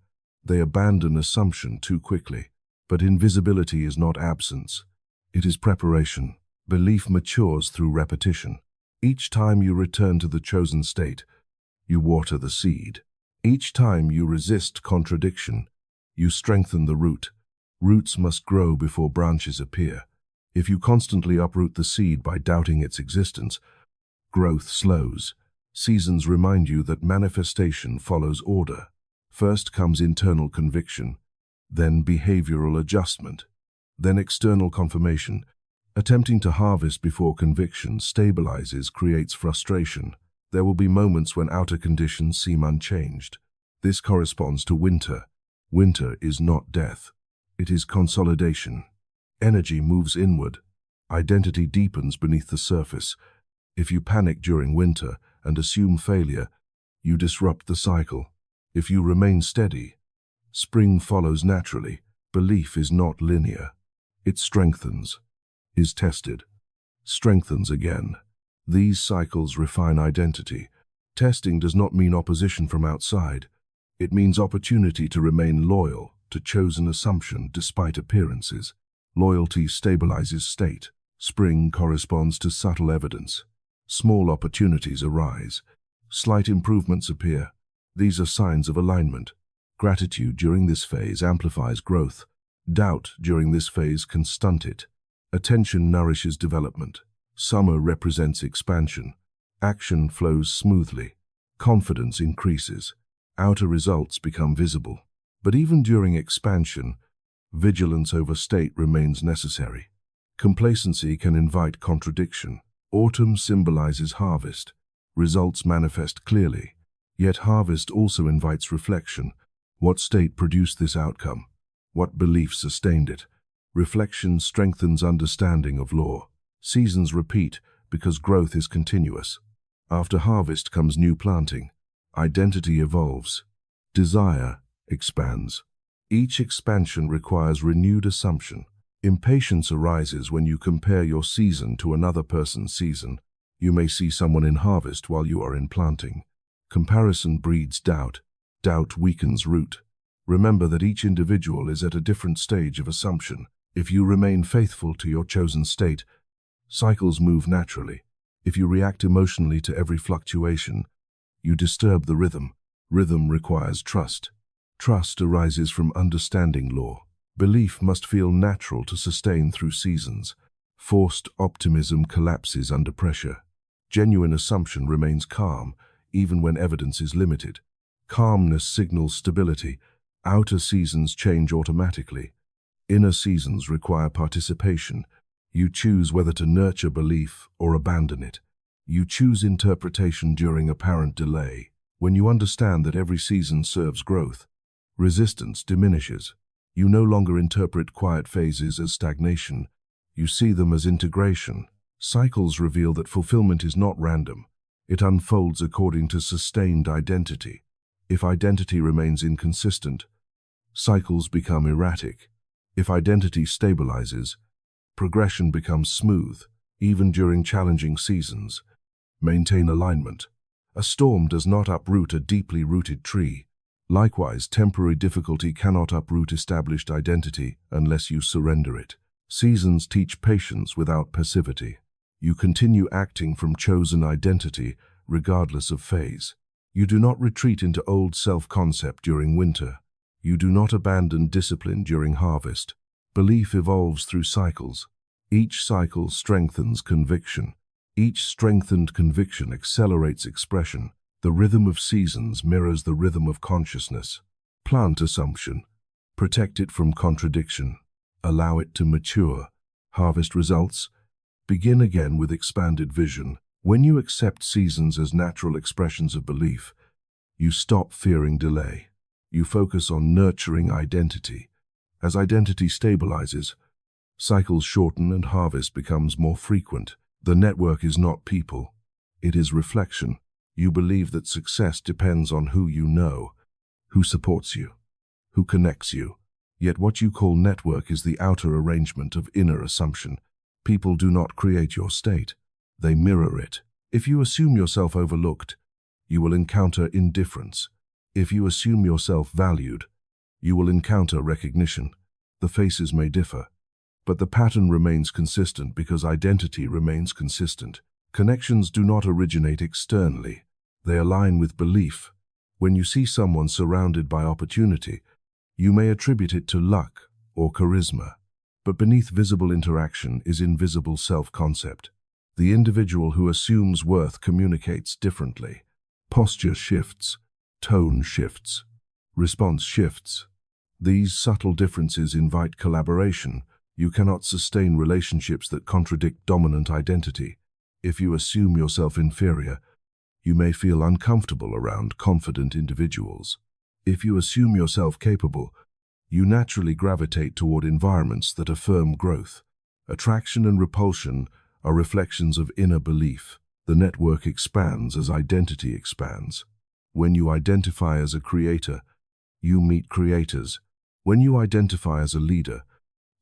They abandon assumption too quickly. But invisibility is not absence. It is preparation. Belief matures through repetition. Each time you return to the chosen state, you water the seed. Each time you resist contradiction, you strengthen the root. Roots must grow before branches appear. If you constantly uproot the seed by doubting its existence, growth slows. Seasons remind you that manifestation follows order. First comes internal conviction, then behavioral adjustment, then external confirmation. Attempting to harvest before conviction stabilizes, creates frustration. There will be moments when outer conditions seem unchanged. This corresponds to winter. Winter is not death. It is consolidation. Energy moves inward. Identity deepens beneath the surface. If you panic during winter and assume failure, you disrupt the cycle. If you remain steady, spring follows naturally. Belief is not linear. It strengthens, is tested, strengthens again. These cycles refine identity. Testing does not mean opposition from outside. It means opportunity to remain loyal to chosen assumption despite appearances. Loyalty stabilizes state. Spring corresponds to subtle evidence. Small opportunities arise. Slight improvements appear. These are signs of alignment. Gratitude during this phase amplifies growth. Doubt during this phase can stunt it. Attention nourishes development. Summer represents expansion. Action flows smoothly. Confidence increases. Outer results become visible. But even during expansion, vigilance over state remains necessary. Complacency can invite contradiction. Autumn symbolizes harvest. Results manifest clearly. Yet harvest also invites reflection. What state produced this outcome? What belief sustained it? Reflection strengthens understanding of law. Seasons repeat because growth is continuous. After harvest comes new planting. Identity evolves. Desire expands. Each expansion requires renewed assumption. Impatience arises when you compare your season to another person's season. You may see someone in harvest while you are in planting. Comparison breeds doubt. Doubt weakens root. Remember that each individual is at a different stage of assumption. If you remain faithful to your chosen state, cycles move naturally. If you react emotionally to every fluctuation, you disturb the rhythm. Rhythm requires trust. Trust arises from understanding law. Belief must feel natural to sustain through seasons. Forced optimism collapses under pressure. Genuine assumption remains calm, even when evidence is limited. Calmness signals stability. Outer seasons change automatically. Inner seasons require participation. You choose whether to nurture belief or abandon it. You choose interpretation during apparent delay. When you understand that every season serves growth, resistance diminishes. You no longer interpret quiet phases as stagnation. You see them as integration. Cycles reveal that fulfillment is not random. It unfolds according to sustained identity. If identity remains inconsistent, cycles become erratic. If identity stabilizes, progression becomes smooth, even during challenging seasons. Maintain alignment. A storm does not uproot a deeply rooted tree. Likewise, temporary difficulty cannot uproot established identity unless you surrender it. Seasons teach patience without passivity. You continue acting from chosen identity, regardless of phase. You do not retreat into old self-concept during winter. You do not abandon discipline during harvest. Belief evolves through cycles. Each cycle strengthens conviction. Each strengthened conviction accelerates expression. The rhythm of seasons mirrors the rhythm of consciousness. Plant assumption. Protect it from contradiction. Allow it to mature. Harvest results. Begin again with expanded vision. When you accept seasons as natural expressions of belief, you stop fearing delay. You focus on nurturing identity. As identity stabilizes, cycles shorten and harvest becomes more frequent. The network is not people. It is reflection. You believe that success depends on who you know, who supports you, who connects you. Yet what you call network is the outer arrangement of inner assumption. People do not create your state. They mirror it. If you assume yourself overlooked, you will encounter indifference. If you assume yourself valued, you will encounter recognition. The faces may differ, but the pattern remains consistent because identity remains consistent. Connections do not originate externally. They align with belief. When you see someone surrounded by opportunity, you may attribute it to luck or charisma. But beneath visible interaction is invisible self-concept. The individual who assumes worth communicates differently. Posture shifts, tone shifts, response shifts. These subtle differences invite collaboration. You cannot sustain relationships that contradict dominant identity. If you assume yourself inferior, you may feel uncomfortable around confident individuals. If you assume yourself capable, you naturally gravitate toward environments that affirm growth. Attraction and repulsion are reflections of inner belief. The network expands as identity expands. When you identify as a creator, you meet creators. When you identify as a leader,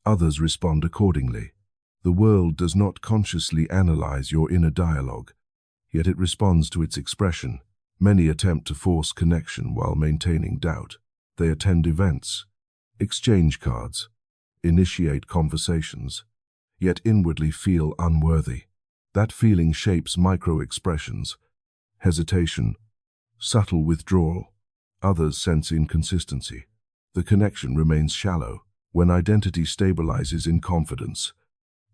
others respond accordingly. The world does not consciously analyze your inner dialogue, yet it responds to its expression. Many attempt to force connection while maintaining doubt. They attend events, exchange cards, initiate conversations, yet inwardly feel unworthy. That feeling shapes micro-expressions, hesitation, subtle withdrawal. Others sense inconsistency. The connection remains shallow. When identity stabilizes in confidence,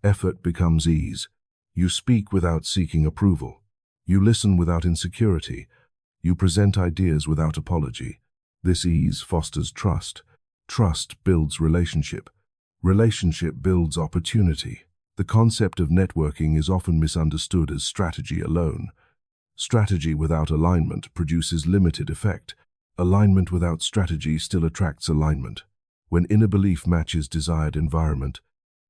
effort becomes ease. You speak without seeking approval. You listen without insecurity. You present ideas without apology. This ease fosters trust. Trust builds relationship. Relationship builds opportunity. The concept of networking is often misunderstood as strategy alone. Strategy without alignment produces limited effect. Alignment without strategy still attracts alignment. When inner belief matches desired environment,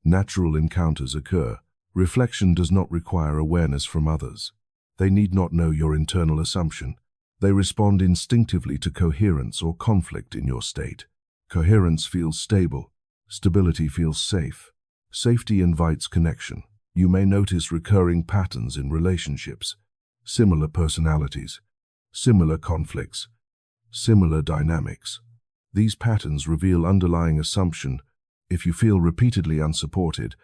natural encounters occur. Reflection does not require awareness from others. They need not know your internal assumption. They respond instinctively to coherence or conflict in your state. Coherence feels stable. Stability feels safe. Safety invites connection. You may notice recurring patterns in relationships, similar personalities, similar conflicts, similar dynamics. These patterns reveal underlying assumption. If you feel repeatedly unsupported,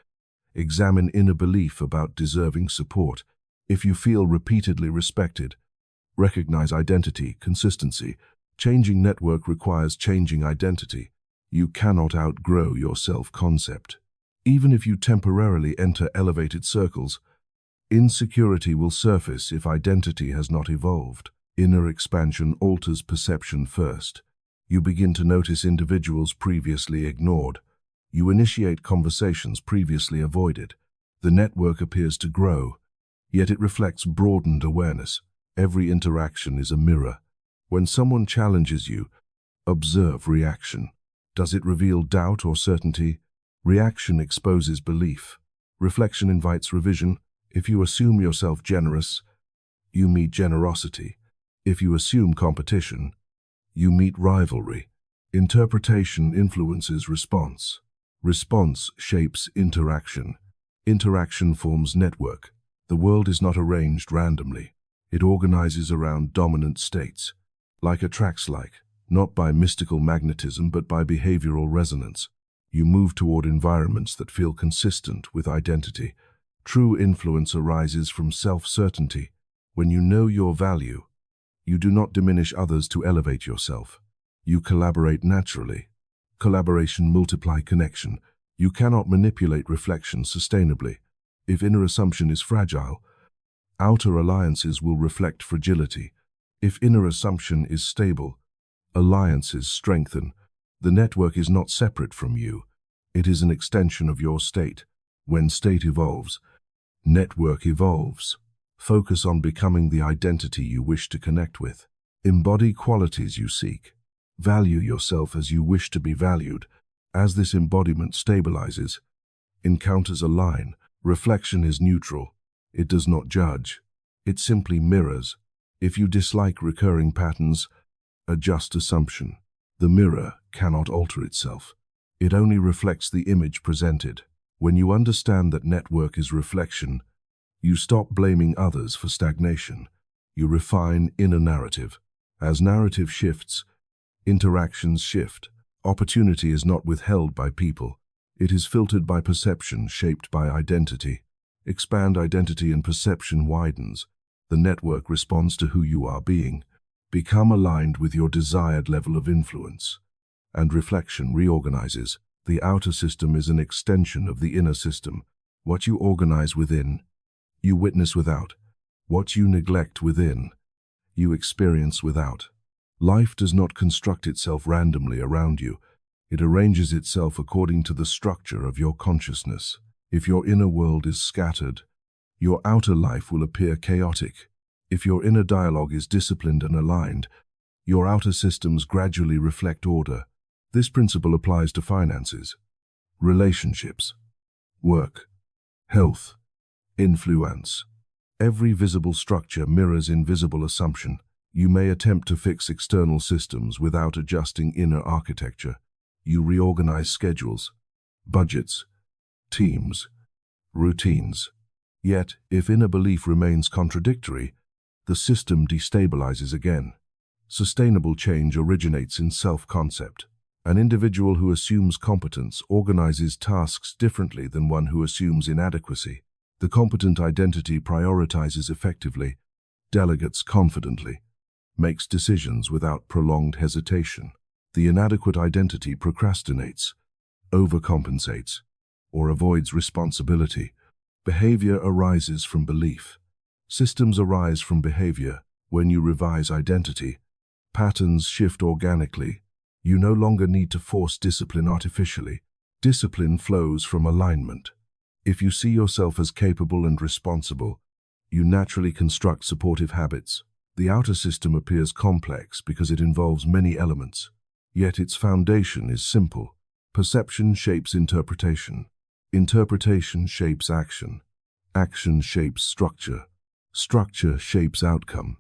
examine inner belief about deserving support. If you feel repeatedly respected, recognize identity, consistency. Changing network requires changing identity. You cannot outgrow your self-concept. Even if you temporarily enter elevated circles, insecurity will surface if identity has not evolved. Inner expansion alters perception first. You begin to notice individuals previously ignored. You initiate conversations previously avoided. The network appears to grow, yet it reflects broadened awareness. Every interaction is a mirror. When someone challenges you, observe reaction. Does it reveal doubt or certainty? Reaction exposes belief. Reflection invites revision. If you assume yourself generous, you meet generosity. If you assume competition, you meet rivalry. Interpretation influences response. Response shapes interaction. Interaction forms network. The world is not arranged randomly. It organizes around dominant states. Like attracts like, not by mystical magnetism but by behavioral resonance. You move toward environments that feel consistent with identity. True influence arises from self-certainty. When you know your value, you do not diminish others to elevate yourself. You collaborate naturally. Collaboration multiplies connection. You cannot manipulate reflection sustainably. If inner assumption is fragile, outer alliances will reflect fragility. If inner assumption is stable, alliances strengthen. The network is not separate from you. It is an extension of your state. When state evolves, network evolves. Focus on becoming the identity you wish to connect with. Embody qualities you seek. Value yourself as you wish to be valued. As this embodiment stabilizes, encounters align. Reflection is neutral. It does not judge. It simply mirrors. If you dislike recurring patterns, adjust assumption. The mirror cannot alter itself. It only reflects the image presented. When you understand that network is reflection, you stop blaming others for stagnation. You refine inner narrative. As narrative shifts, interactions shift. Opportunity is not withheld by people. It is filtered by perception, shaped by identity. Expand identity and perception widens. The network responds to who you are being. Become aligned with your desired level of influence. And reflection reorganizes. The outer system is an extension of the inner system. What you organize within, you witness without. What you neglect within, you experience without. Life does not construct itself randomly around you. It arranges itself according to the structure of your consciousness. If your inner world is scattered, your outer life will appear chaotic. If your inner dialogue is disciplined and aligned, your outer systems gradually reflect order. This principle applies to finances, relationships, work, health, influence. Every visible structure mirrors invisible assumption. You may attempt to fix external systems without adjusting inner architecture. You reorganize schedules, budgets, teams, routines. Yet, if inner belief remains contradictory, the system destabilizes again. Sustainable change originates in self-concept. An individual who assumes competence organizes tasks differently than one who assumes inadequacy. The competent identity prioritizes effectively, delegates confidently, makes decisions without prolonged hesitation. The inadequate identity procrastinates, overcompensates, or avoids responsibility. Behavior arises from belief. Systems arise from behavior. When you revise identity, patterns shift organically. You no longer need to force discipline artificially. Discipline flows from alignment. If you see yourself as capable and responsible, you naturally construct supportive habits. The outer system appears complex because it involves many elements, yet its foundation is simple. Perception shapes interpretation. Interpretation shapes action. Action shapes structure. Structure shapes outcome.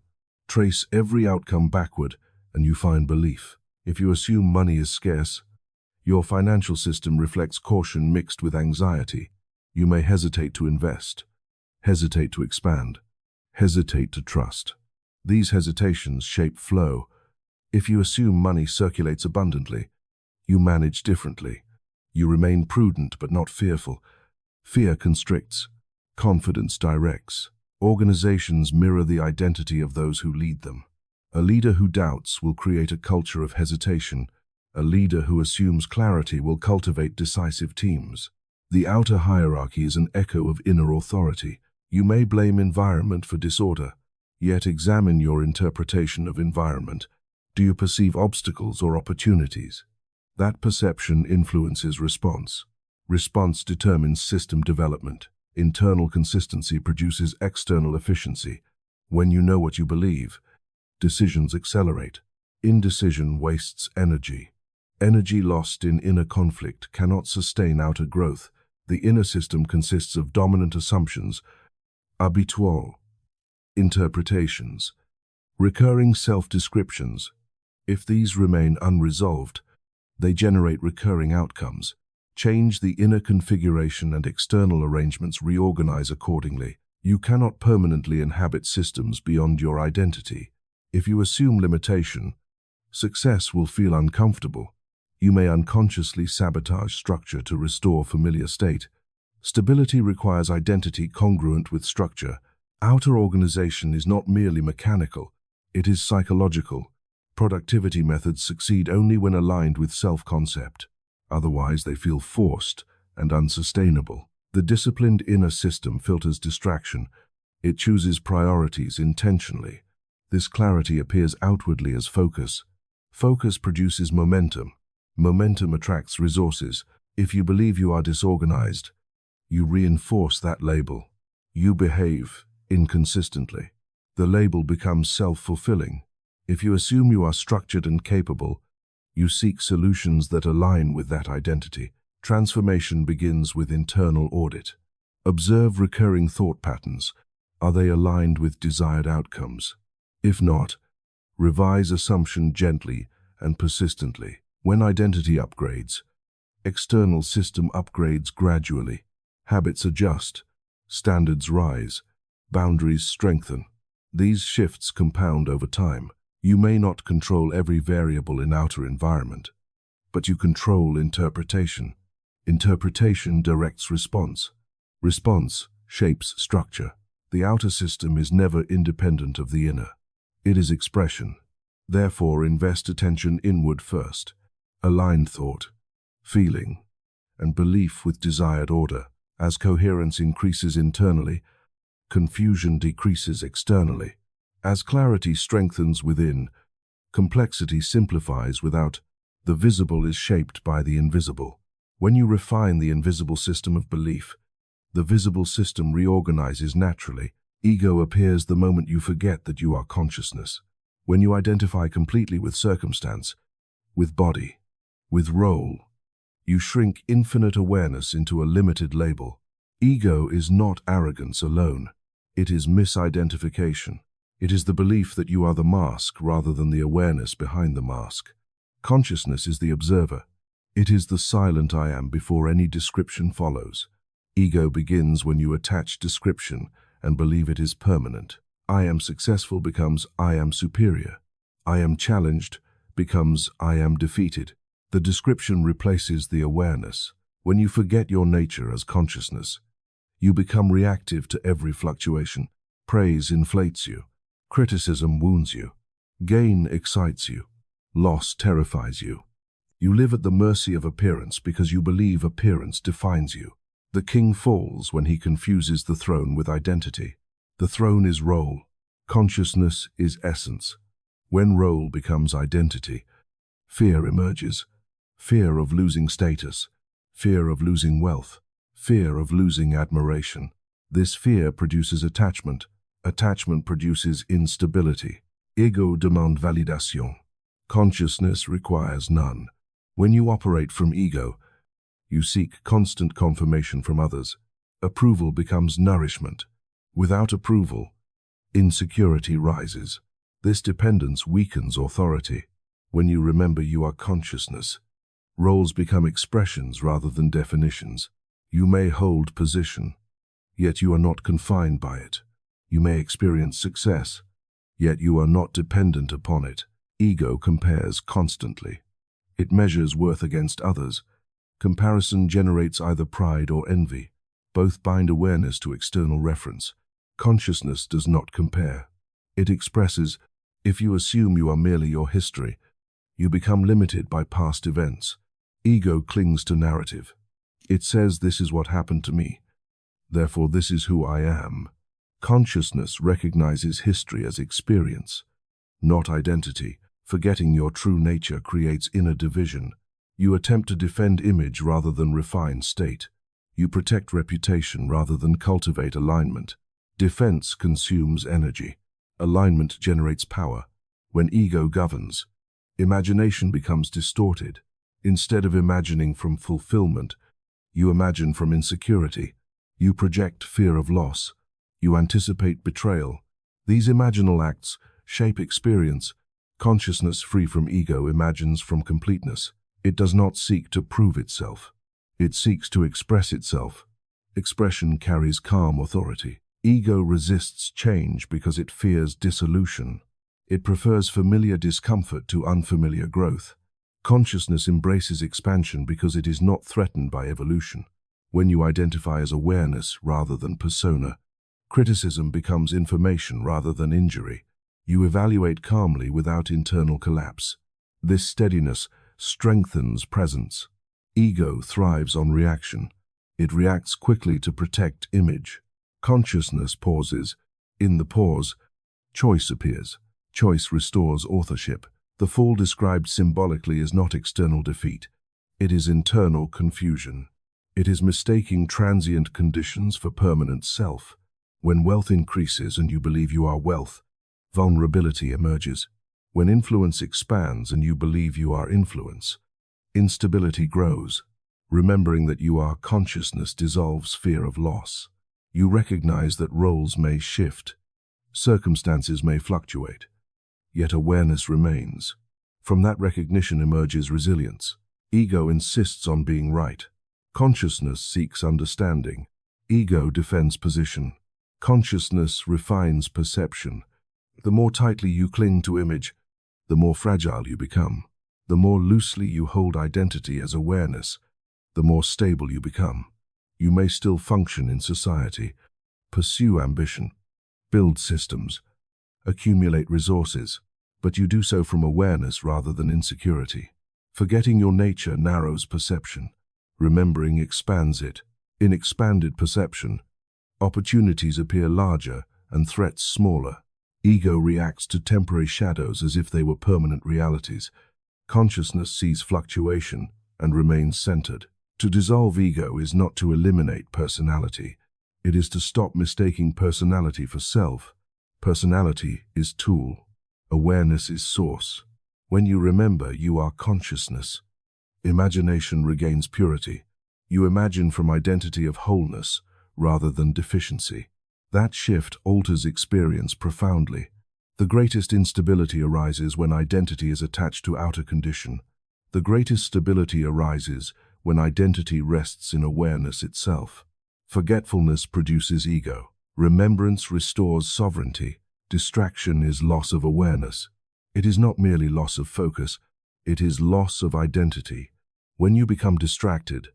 Trace every outcome backward, and you find belief. If you assume money is scarce, your financial system reflects caution mixed with anxiety. You may hesitate to invest, hesitate to expand, hesitate to trust. These hesitations shape flow. If you assume money circulates abundantly, you manage differently. You remain prudent but not fearful. Fear constricts, confidence directs. Organizations mirror the identity of those who lead them. A leader who doubts will create a culture of hesitation. A leader who assumes clarity will cultivate decisive teams. The outer hierarchy is an echo of inner authority. You may blame environment for disorder, yet examine your interpretation of environment. Do you perceive obstacles or opportunities? That perception influences response. Response determines system development. Internal consistency produces external efficiency. When you know what you believe, decisions accelerate. Indecision wastes energy. Energy lost in inner conflict cannot sustain outer growth. The inner system consists of dominant assumptions, habitual interpretations, recurring self-descriptions. If these remain unresolved, they generate recurring outcomes. Change the inner configuration and external arrangements reorganize accordingly. You cannot permanently inhabit systems beyond your identity. If you assume limitation, success will feel uncomfortable. You may unconsciously sabotage structure to restore familiar state. Stability requires identity congruent with structure. Outer organization is not merely mechanical, it is psychological. Productivity methods succeed only when aligned with self-concept. Otherwise, they feel forced and unsustainable. The disciplined inner system filters distraction. It chooses priorities intentionally. This clarity appears outwardly as focus. Focus produces momentum. Momentum attracts resources. If you believe you are disorganized, you reinforce that label. You behave inconsistently. The label becomes self-fulfilling. If you assume you are structured and capable, you seek solutions that align with that identity. Transformation begins with internal audit. Observe recurring thought patterns. Are they aligned with desired outcomes? If not, revise assumption gently and persistently. When identity upgrades, external system upgrades gradually. Habits adjust, standards rise, boundaries strengthen. These shifts compound over time. You may not control every variable in outer environment, but you control interpretation. Interpretation directs response. Response shapes structure. The outer system is never independent of the inner. It is expression. Therefore, invest attention inward first. Align thought, feeling, and belief with desired order. As coherence increases internally, confusion decreases externally. As clarity strengthens within, complexity simplifies without. The visible is shaped by the invisible. When you refine the invisible system of belief, the visible system reorganizes naturally. Ego appears the moment you forget that you are consciousness. When you identify completely with circumstance, with body, with role, you shrink infinite awareness into a limited label. Ego is not arrogance alone. It is misidentification. It is the belief that you are the mask rather than the awareness behind the mask. Consciousness is the observer. It is the silent I am before any description follows. Ego begins when you attach description and believe it is permanent. I am successful becomes I am superior. I am challenged becomes I am defeated. The description replaces the awareness. When you forget your nature as consciousness, you become reactive to every fluctuation. Praise inflates you. Criticism wounds you. Gain excites you. Loss terrifies you. You live at the mercy of appearance because you believe appearance defines you. The king falls when he confuses the throne with identity. The throne is role. Consciousness is essence. When role becomes identity, fear emerges. Fear of losing status, fear of losing wealth, fear of losing admiration. This fear produces attachment. Attachment produces instability. Ego demande validation. Consciousness requires none. When you operate from ego, you seek constant confirmation from others. Approval becomes nourishment. Without approval, insecurity rises. This dependence weakens authority. When you remember you are consciousness, roles become expressions rather than definitions. You may hold position, yet you are not confined by it. You may experience success, yet you are not dependent upon it. Ego compares constantly. It measures worth against others. Comparison generates either pride or envy. Both bind awareness to external reference. Consciousness does not compare. It expresses. If you assume you are merely your history, you become limited by past events. Ego clings to narrative. It says this is what happened to me, therefore this is who I am. Consciousness recognizes history as experience, not identity. Forgetting your true nature creates inner division. You attempt to defend image rather than refine state. You protect reputation rather than cultivate alignment. Defense consumes energy. Alignment generates power. When ego governs, imagination becomes distorted. Instead of imagining from fulfillment, you imagine from insecurity. You project fear of loss. You anticipate betrayal. These imaginal acts shape experience. Consciousness free from ego imagines from completeness. It does not seek to prove itself. It seeks to express itself. Expression carries calm authority. Ego resists change because it fears dissolution. It prefers familiar discomfort to unfamiliar growth. Consciousness embraces expansion because it is not threatened by evolution. When you identify as awareness rather than persona, criticism becomes information rather than injury. You evaluate calmly without internal collapse. This steadiness strengthens presence. Ego thrives on reaction. It reacts quickly to protect image. Consciousness pauses. In the pause, choice appears. Choice restores authorship. The fall described symbolically is not external defeat. It is internal confusion. It is mistaking transient conditions for permanent self. When wealth increases and you believe you are wealth, vulnerability emerges. When influence expands and you believe you are influence, instability grows. Remembering that you are consciousness dissolves fear of loss. You recognize that roles may shift, circumstances may fluctuate, yet awareness remains. From that recognition emerges resilience. Ego insists on being right. Consciousness seeks understanding. Ego defends position. Consciousness refines perception. The more tightly you cling to image, the more fragile you become. The more loosely you hold identity as awareness, the more stable you become. You may still function in society, pursue ambition, build systems, accumulate resources, but you do so from awareness rather than insecurity. Forgetting your nature narrows perception. Remembering expands it. In expanded perception, opportunities appear larger and threats smaller. Ego reacts to temporary shadows as if they were permanent realities. Consciousness sees fluctuation and remains centered. To dissolve ego is not to eliminate personality. It is to stop mistaking personality for self. Personality is tool. Awareness is source. When you remember you are consciousness, imagination regains purity. You imagine from identity of wholeness rather than deficiency. That shift alters experience profoundly. The greatest instability arises when identity is attached to outer condition. The greatest stability arises when identity rests in awareness itself. Forgetfulness produces ego. Remembrance restores sovereignty. Distraction is loss of awareness. It is not merely loss of focus, it is loss of identity. When you become distracted,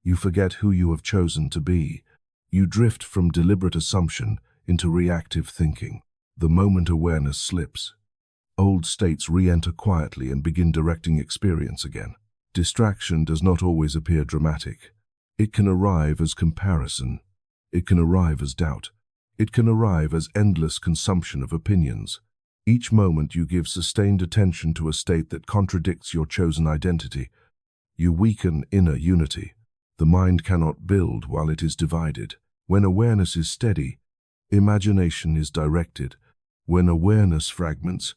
you forget who you have chosen to be. You drift from deliberate assumption into reactive thinking. The moment awareness slips, old states re-enter quietly and begin directing experience again. Distraction does not always appear dramatic. It can arrive as comparison. It can arrive as doubt. It can arrive as endless consumption of opinions. Each moment you give sustained attention to a state that contradicts your chosen identity. You weaken inner unity. The mind cannot build while it is divided. When awareness is steady, imagination is directed. When awareness fragments,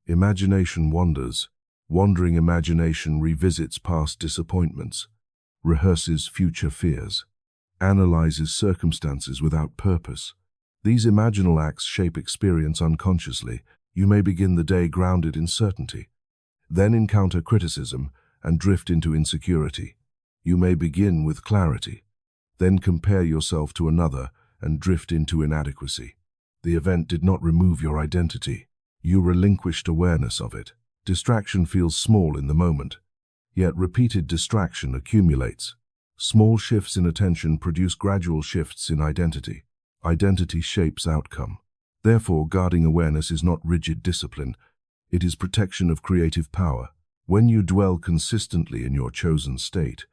imagination wanders. Wandering imagination revisits past disappointments, rehearses future fears, analyzes circumstances without purpose. These imaginal acts shape experience unconsciously. You may begin the day grounded in certainty, then encounter criticism and drift into insecurity. You may begin with clarity, then compare yourself to another and drift into inadequacy. The event did not remove your identity. You relinquished awareness of it. Distraction feels small in the moment, yet repeated distraction accumulates. Small shifts in attention produce gradual shifts in identity. Identity shapes outcome. Therefore, guarding awareness is not rigid discipline. It is protection of creative power. When you dwell consistently in your chosen state,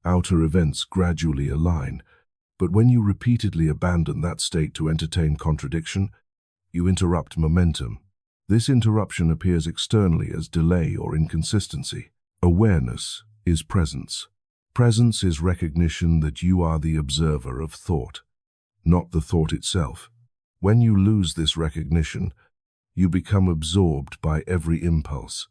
outer events gradually align. But when you repeatedly abandon that state to entertain contradiction, you interrupt momentum. This interruption appears externally as delay or inconsistency. Awareness is presence. Presence is recognition that you are the observer of thought, not the thought itself. When you lose this recognition, you become absorbed by every impulse.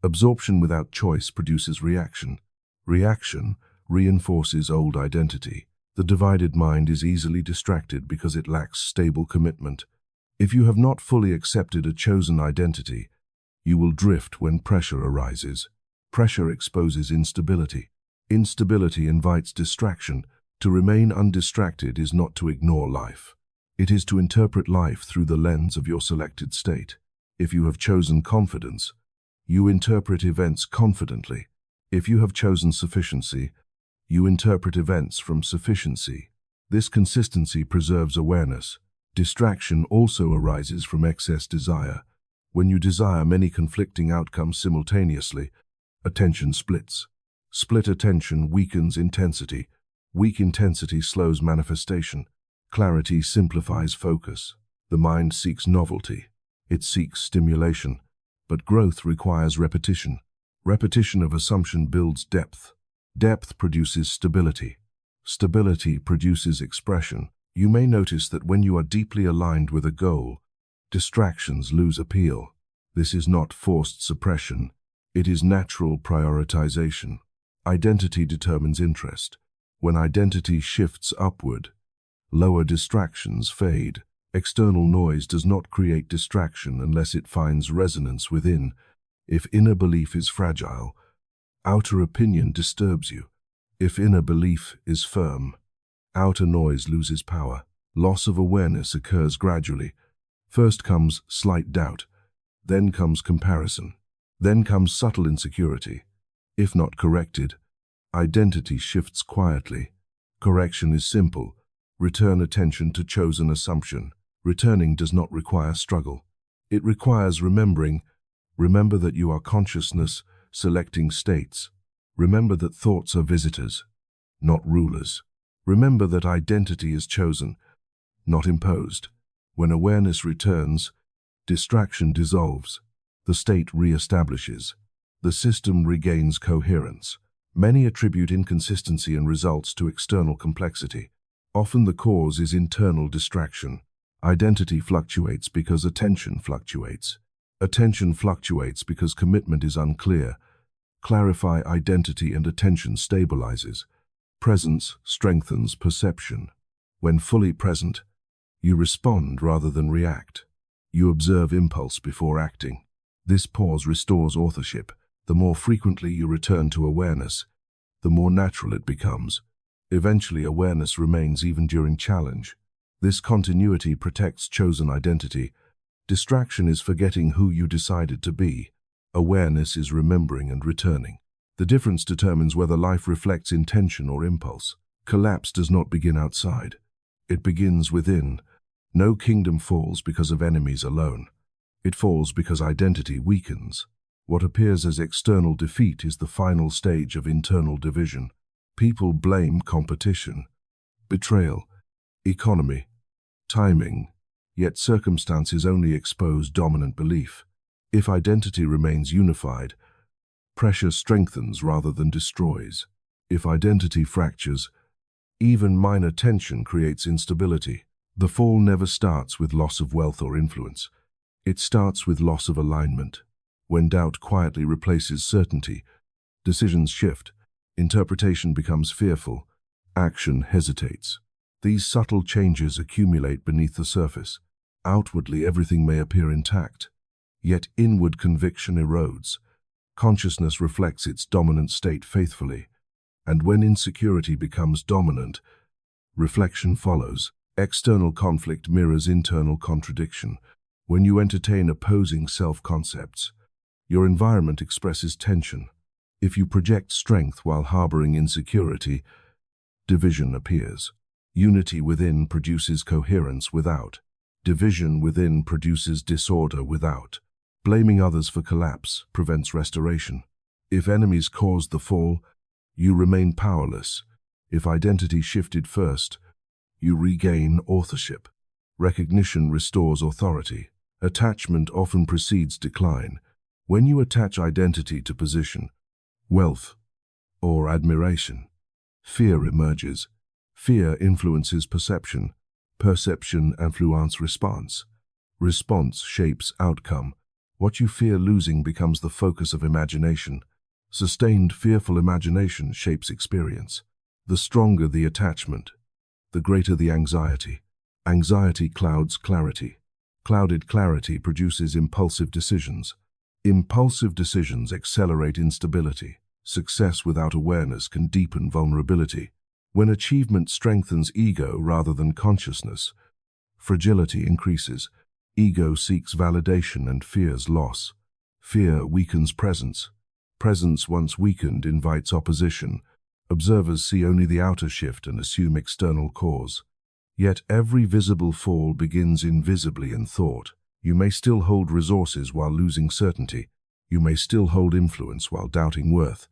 Absorption without choice produces reaction. Reaction reinforces old identity. The divided mind is easily distracted because it lacks stable commitment. If you have not fully accepted a chosen identity, you will drift when pressure arises. Pressure exposes instability. Instability invites distraction. To remain undistracted is not to ignore life. It is to interpret life through the lens of your selected state. If you have chosen confidence, you interpret events confidently. If you have chosen sufficiency, you interpret events from sufficiency. This consistency preserves awareness. Distraction also arises from excess desire. When you desire many conflicting outcomes simultaneously, attention splits. Split attention weakens intensity. Weak intensity slows manifestation. Clarity simplifies focus. The mind seeks novelty. It seeks stimulation. But growth requires repetition. Repetition of assumption builds depth. Depth produces stability. Stability produces expression. You may notice that when you are deeply aligned with a goal, distractions lose appeal. This is not forced suppression. It is natural prioritization. Identity determines interest. When identity shifts upward, lower distractions fade. External noise does not create distraction unless it finds resonance within. If inner belief is fragile, outer opinion disturbs you. If inner belief is firm, outer noise loses power. Loss of awareness occurs gradually. First comes slight doubt, then comes comparison, then comes subtle insecurity. If not corrected, identity shifts quietly. Correction is simple. Return attention to chosen assumption. Returning does not require struggle. It requires remembering. Remember that you are consciousness selecting states. Remember that thoughts are visitors, not rulers. Remember that identity is chosen, not imposed. When awareness returns, distraction dissolves. The state reestablishes. The system regains coherence. Many attribute inconsistency in results to external complexity. Often the cause is internal distraction. Identity fluctuates because attention fluctuates. Attention fluctuates because commitment is unclear. Clarify identity and attention stabilizes. Presence strengthens perception. When fully present, you respond rather than react. You observe impulse before acting. This pause restores authorship. The more frequently you return to awareness, the more natural it becomes. Eventually, awareness remains even during challenge. This continuity protects chosen identity. Distraction is forgetting who you decided to be. Awareness is remembering and returning. The difference determines whether life reflects intention or impulse. Collapse does not begin outside. It begins within. No kingdom falls because of enemies alone. It falls because identity weakens. What appears as external defeat is the final stage of internal division. People blame competition, betrayal, economy, timing, yet circumstances only expose dominant belief. If identity remains unified, pressure strengthens rather than destroys. If identity fractures, even minor tension creates instability. The fall never starts with loss of wealth or influence. It starts with loss of alignment. When doubt quietly replaces certainty, decisions shift, interpretation becomes fearful, action hesitates. These subtle changes accumulate beneath the surface. Outwardly, everything may appear intact, yet inward conviction erodes. Consciousness reflects its dominant state faithfully, and when insecurity becomes dominant, reflection follows. External conflict mirrors internal contradiction. When you entertain opposing self-concepts, your environment expresses tension. If you project strength while harboring insecurity, division appears. Unity within produces coherence without. Division within produces disorder without. Blaming others for collapse prevents restoration. If enemies caused the fall, you remain powerless. If identity shifted first, you regain authorship. Recognition restores authority. Attachment often precedes decline. When you attach identity to position, wealth, or admiration, fear emerges. Fear influences perception. Perception influences response. Response shapes outcome. What you fear losing becomes the focus of imagination. Sustained fearful imagination shapes experience. The stronger the attachment, the greater the anxiety. Anxiety clouds clarity. Clouded clarity produces impulsive decisions. Impulsive decisions accelerate instability. Success without awareness can deepen vulnerability. When achievement strengthens ego rather than consciousness, fragility increases. Ego seeks validation and fears loss. Fear weakens presence. Presence, once weakened, invites opposition. Observers see only the outer shift and assume external cause. Yet every visible fall begins invisibly in thought. You may still hold resources while losing certainty. You may still hold influence while doubting worth.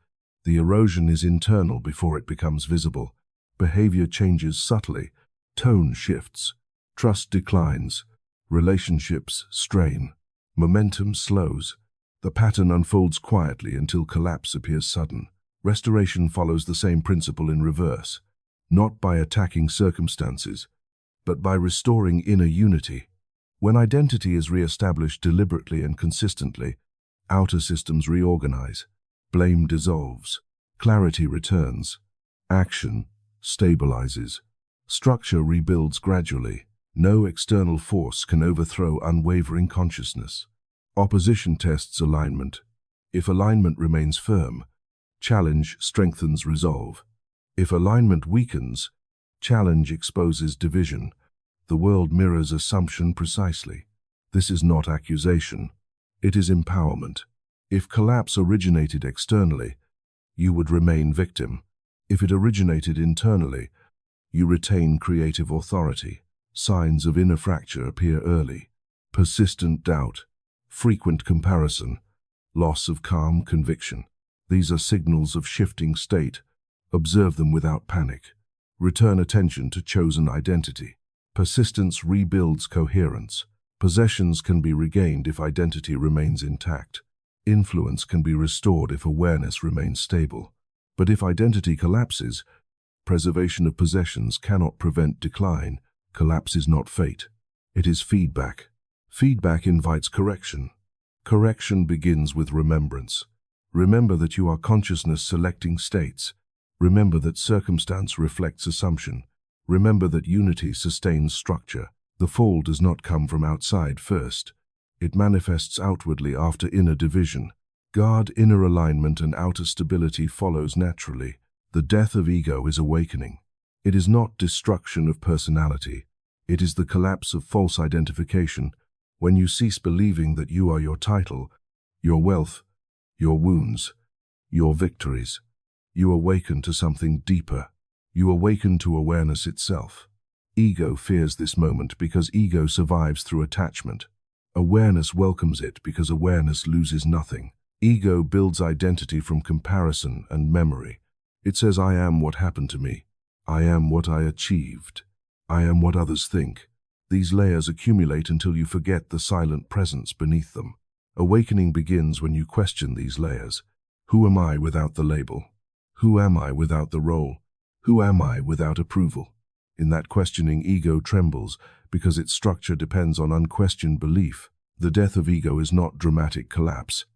The erosion is internal before it becomes visible. Behavior changes subtly. Tone shifts. Trust declines. Relationships strain. Momentum slows. The pattern unfolds quietly until collapse appears sudden. Restoration follows the same principle in reverse, not by attacking circumstances, but by restoring inner unity. When identity is re-established deliberately and consistently, outer systems reorganize, blame dissolves, clarity returns, action stabilizes, structure rebuilds gradually. No external force can overthrow unwavering consciousness. Opposition tests alignment. If alignment remains firm, challenge strengthens resolve. If alignment weakens, challenge exposes division. The world mirrors assumption precisely. This is not accusation. It is empowerment. If collapse originated externally, you would remain victim. If it originated internally, you retain creative authority. Signs of inner fracture appear early. Persistent doubt, frequent comparison, loss of calm conviction. These are signals of shifting state. Observe them without panic. Return attention to chosen identity. Persistence rebuilds coherence. Possessions can be regained if identity remains intact. Influence can be restored if awareness remains stable. But if identity collapses, preservation of possessions cannot prevent decline. Collapse is not fate. It is feedback. Feedback invites correction. Correction begins with remembrance. Remember that you are consciousness selecting states. Remember that circumstance reflects assumption. Remember that unity sustains structure. The fall does not come from outside first. It manifests outwardly after inner division. Guard inner alignment and outer stability follows naturally. The death of ego is awakening. It is not destruction of personality. It is the collapse of false identification. When you cease believing that you are your title, your wealth, your wounds, your victories, you awaken to something deeper. You awaken to awareness itself. Ego fears this moment because ego survives through attachment. Awareness welcomes it because awareness loses nothing. Ego builds identity from comparison and memory. It says, I am what happened to me. I am what I achieved. I am what others think. These layers accumulate until you forget the silent presence beneath them. Awakening begins when you question these layers. Who am I without the label? Who am I without the role? Who am I without approval? In that questioning, ego trembles because its structure depends on unquestioned belief. The death of ego is not dramatic collapse.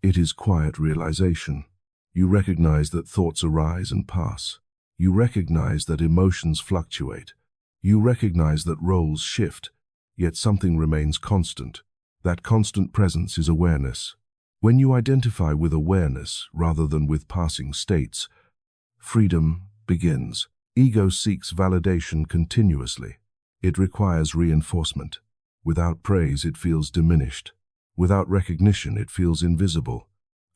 It is quiet realization. You recognize that thoughts arise and pass. You recognize that emotions fluctuate. You recognize that roles shift, yet something remains constant. That constant presence is awareness. When you identify with awareness rather than with passing states, freedom begins. Ego seeks validation continuously. It requires reinforcement. Without praise, it feels diminished. Without recognition, it feels invisible.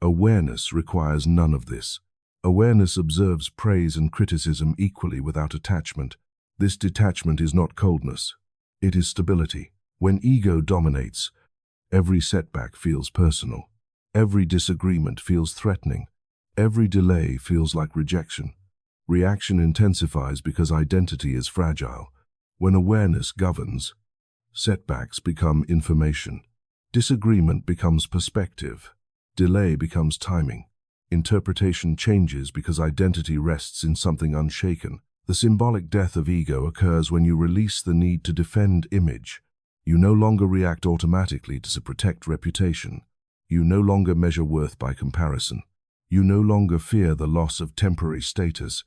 Awareness requires none of this. Awareness observes praise and criticism equally without attachment. This detachment is not coldness. It is stability. When ego dominates, every setback feels personal. Every disagreement feels threatening. Every delay feels like rejection. Reaction intensifies because identity is fragile. When awareness governs, setbacks become information. Disagreement becomes perspective. Delay becomes timing. Interpretation changes because identity rests in something unshaken. The symbolic death of ego occurs when you release the need to defend image. You no longer react automatically to protect reputation. You no longer measure worth by comparison. You no longer fear the loss of temporary status.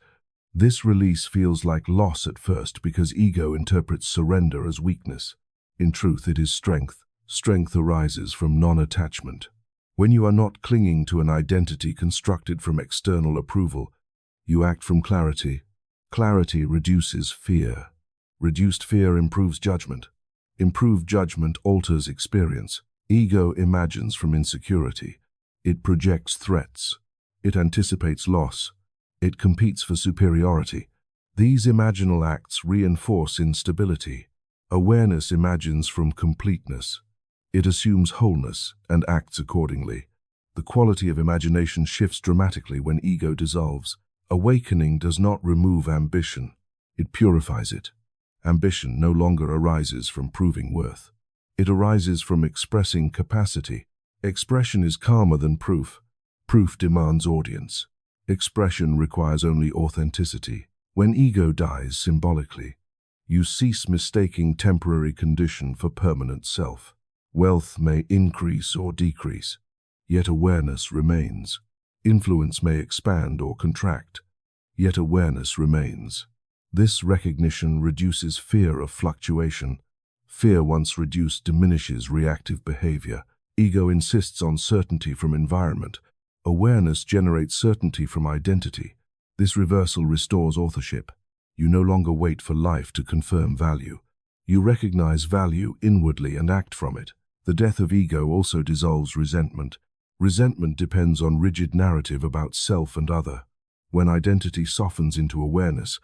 This release feels like loss at first because ego interprets surrender as weakness. In truth, it is strength. Strength arises from non-attachment. When you are not clinging to an identity constructed from external approval, you act from clarity. Clarity reduces fear. Reduced fear improves judgment. Improved judgment alters experience. Ego imagines from insecurity. It projects threats. It anticipates loss. It competes for superiority. These imaginal acts reinforce instability. Awareness imagines from completeness. It assumes wholeness and acts accordingly. The quality of imagination shifts dramatically when ego dissolves. Awakening does not remove ambition. It purifies it. Ambition no longer arises from proving worth. It arises from expressing capacity. Expression is calmer than proof. Proof demands audience. Expression requires only authenticity. When ego dies symbolically, you cease mistaking temporary condition for permanent self. Wealth may increase or decrease, yet awareness remains. Influence may expand or contract, yet awareness remains. This recognition reduces fear of fluctuation. Fear once reduced diminishes reactive behavior. Ego insists on certainty from environment. Awareness generates certainty from identity. This reversal restores authorship. You no longer wait for life to confirm value. You recognize value inwardly and act from it. The death of ego also dissolves resentment. Resentment depends on rigid narrative about self and other. When identity softens into awareness,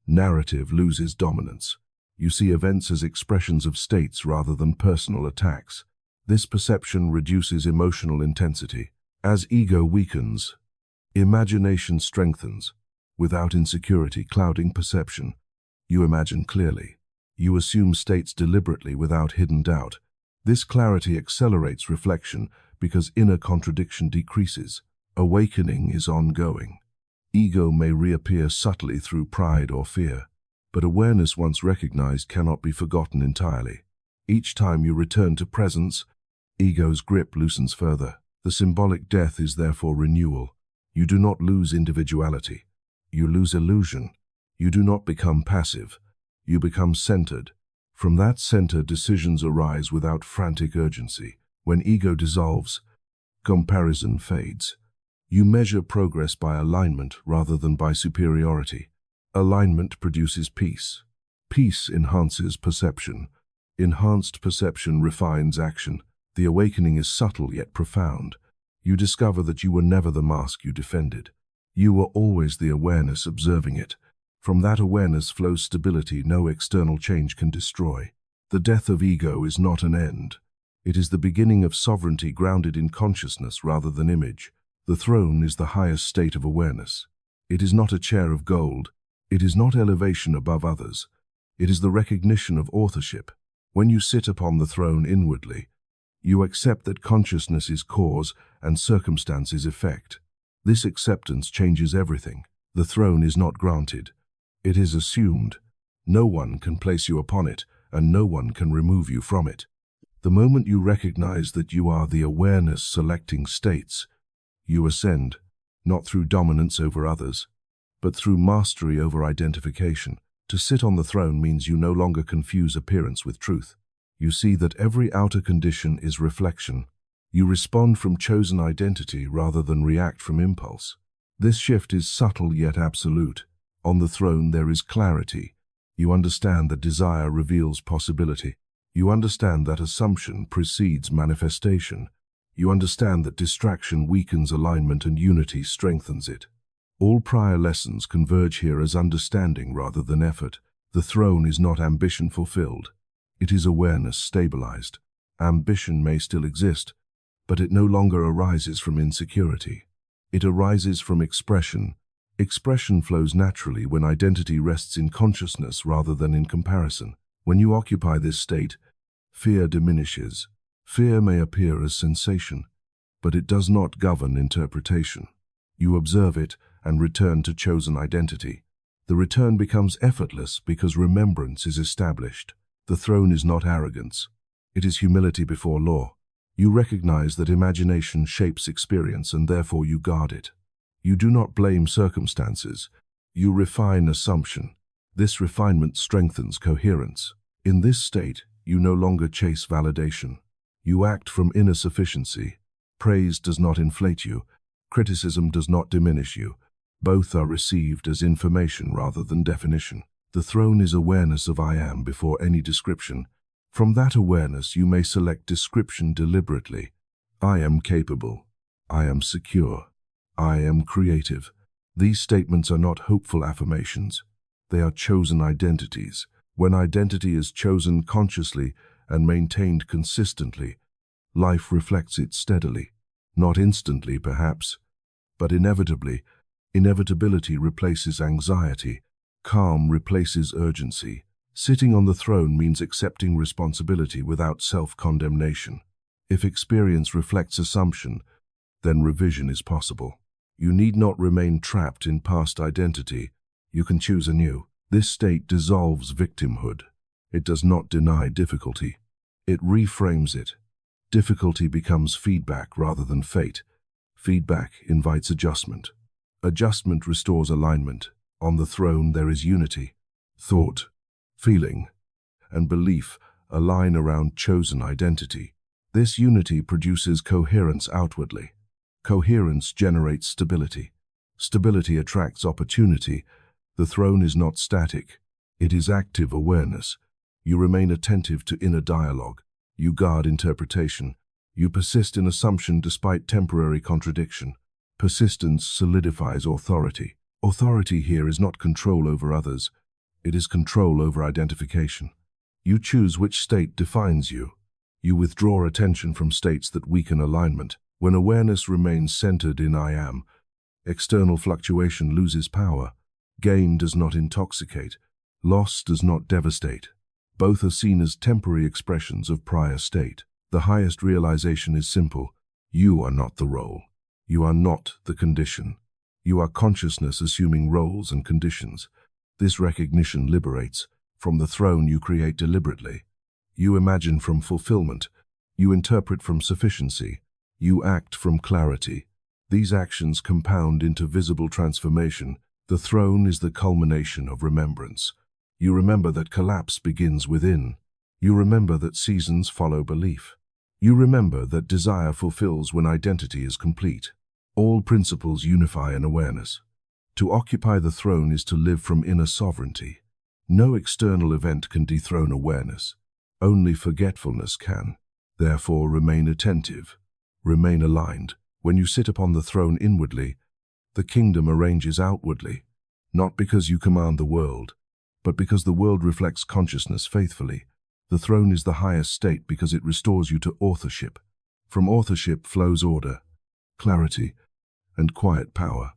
narrative loses dominance. You see events as expressions of states rather than personal attacks. This perception reduces emotional intensity. As ego weakens, imagination strengthens. Without insecurity clouding perception, you imagine clearly. You assume states deliberately without hidden doubt. This clarity accelerates reflection because inner contradiction decreases. Awakening is ongoing. Ego may reappear subtly through pride or fear, but awareness once recognized cannot be forgotten entirely. Each time you return to presence, ego's grip loosens further. The symbolic death is therefore renewal. You do not lose individuality. You lose illusion. You do not become passive. You become centered. From that center, decisions arise without frantic urgency. When ego dissolves, comparison fades. You measure progress by alignment rather than by superiority. Alignment produces peace. Peace enhances perception. Enhanced perception refines action. The awakening is subtle yet profound. You discover that you were never the mask you defended. You were always the awareness observing it. From that awareness flows stability no external change can destroy. The death of ego is not an end. It is the beginning of sovereignty grounded in consciousness rather than image. The throne is the highest state of awareness. It is not a chair of gold. It is not elevation above others. It is the recognition of authorship. When you sit upon the throne inwardly, you accept that consciousness is cause and circumstance is effect. This acceptance changes everything. The throne is not granted. It is assumed. No one can place you upon it, and no one can remove you from it. The moment you recognize that you are the awareness selecting states, you ascend, not through dominance over others, but through mastery over identification. To sit on the throne means you no longer confuse appearance with truth. You see that every outer condition is reflection. You respond from chosen identity rather than react from impulse. This shift is subtle yet absolute. On the throne there is clarity. You understand that desire reveals possibility. You understand that assumption precedes manifestation. You understand that distraction weakens alignment and unity strengthens it. All prior lessons converge here as understanding rather than effort. The throne is not ambition fulfilled. It is awareness stabilized. Ambition may still exist, but it no longer arises from insecurity. It arises from expression. Expression flows naturally when identity rests in consciousness rather than in comparison. When you occupy this state, fear diminishes. Fear may appear as sensation, but it does not govern interpretation. You observe it and return to chosen identity. The return becomes effortless because remembrance is established. The throne is not arrogance. It is humility before law. You recognize that imagination shapes experience and therefore you guard it. You do not blame circumstances. You refine assumption. This refinement strengthens coherence. In this state, you no longer chase validation. You act from inner sufficiency. Praise does not inflate you. Criticism does not diminish you. Both are received as information rather than definition. The throne is awareness of I am before any description. From that awareness, you may select description deliberately. I am capable. I am secure. I am creative. These statements are not hopeful affirmations. They are chosen identities. When identity is chosen consciously and maintained consistently, life reflects it steadily. Not instantly, perhaps, but inevitably. Inevitability replaces anxiety. Calm replaces urgency. Sitting on the throne means accepting responsibility without self-condemnation. If experience reflects assumption, then revision is possible. You need not remain trapped in past identity. You can choose anew. This state dissolves victimhood. It does not deny difficulty. It reframes it. Difficulty becomes feedback rather than fate. Feedback invites adjustment. Adjustment restores alignment. On the throne there is unity. Thought, feeling, and belief align around chosen identity. This unity produces coherence outwardly. Coherence generates stability. Stability attracts opportunity. The throne is not static. It is active awareness. You remain attentive to inner dialogue. You guard interpretation. You persist in assumption despite temporary contradiction. Persistence solidifies authority. Authority here is not control over others. It is control over identification. You choose which state defines you. You withdraw attention from states that weaken alignment. When awareness remains centered in I am, external fluctuation loses power. Gain does not intoxicate. Loss does not devastate. Both are seen as temporary expressions of prior state. The highest realization is simple. You are not the role. You are not the condition. You are consciousness assuming roles and conditions. This recognition liberates. From the throne you create deliberately. You imagine from fulfillment. You interpret from sufficiency. You act from clarity. These actions compound into visible transformation. The throne is the culmination of remembrance. You remember that collapse begins within. You remember that seasons follow belief. You remember that desire fulfills when identity is complete. All principles unify in awareness. To occupy the throne is to live from inner sovereignty. No external event can dethrone awareness. Only forgetfulness can. Therefore, remain attentive. Remain aligned. When you sit upon the throne inwardly, the kingdom arranges outwardly, not because you command the world, but because the world reflects consciousness faithfully. The throne is the highest state because it restores you to authorship. From authorship flows order, clarity, and quiet power.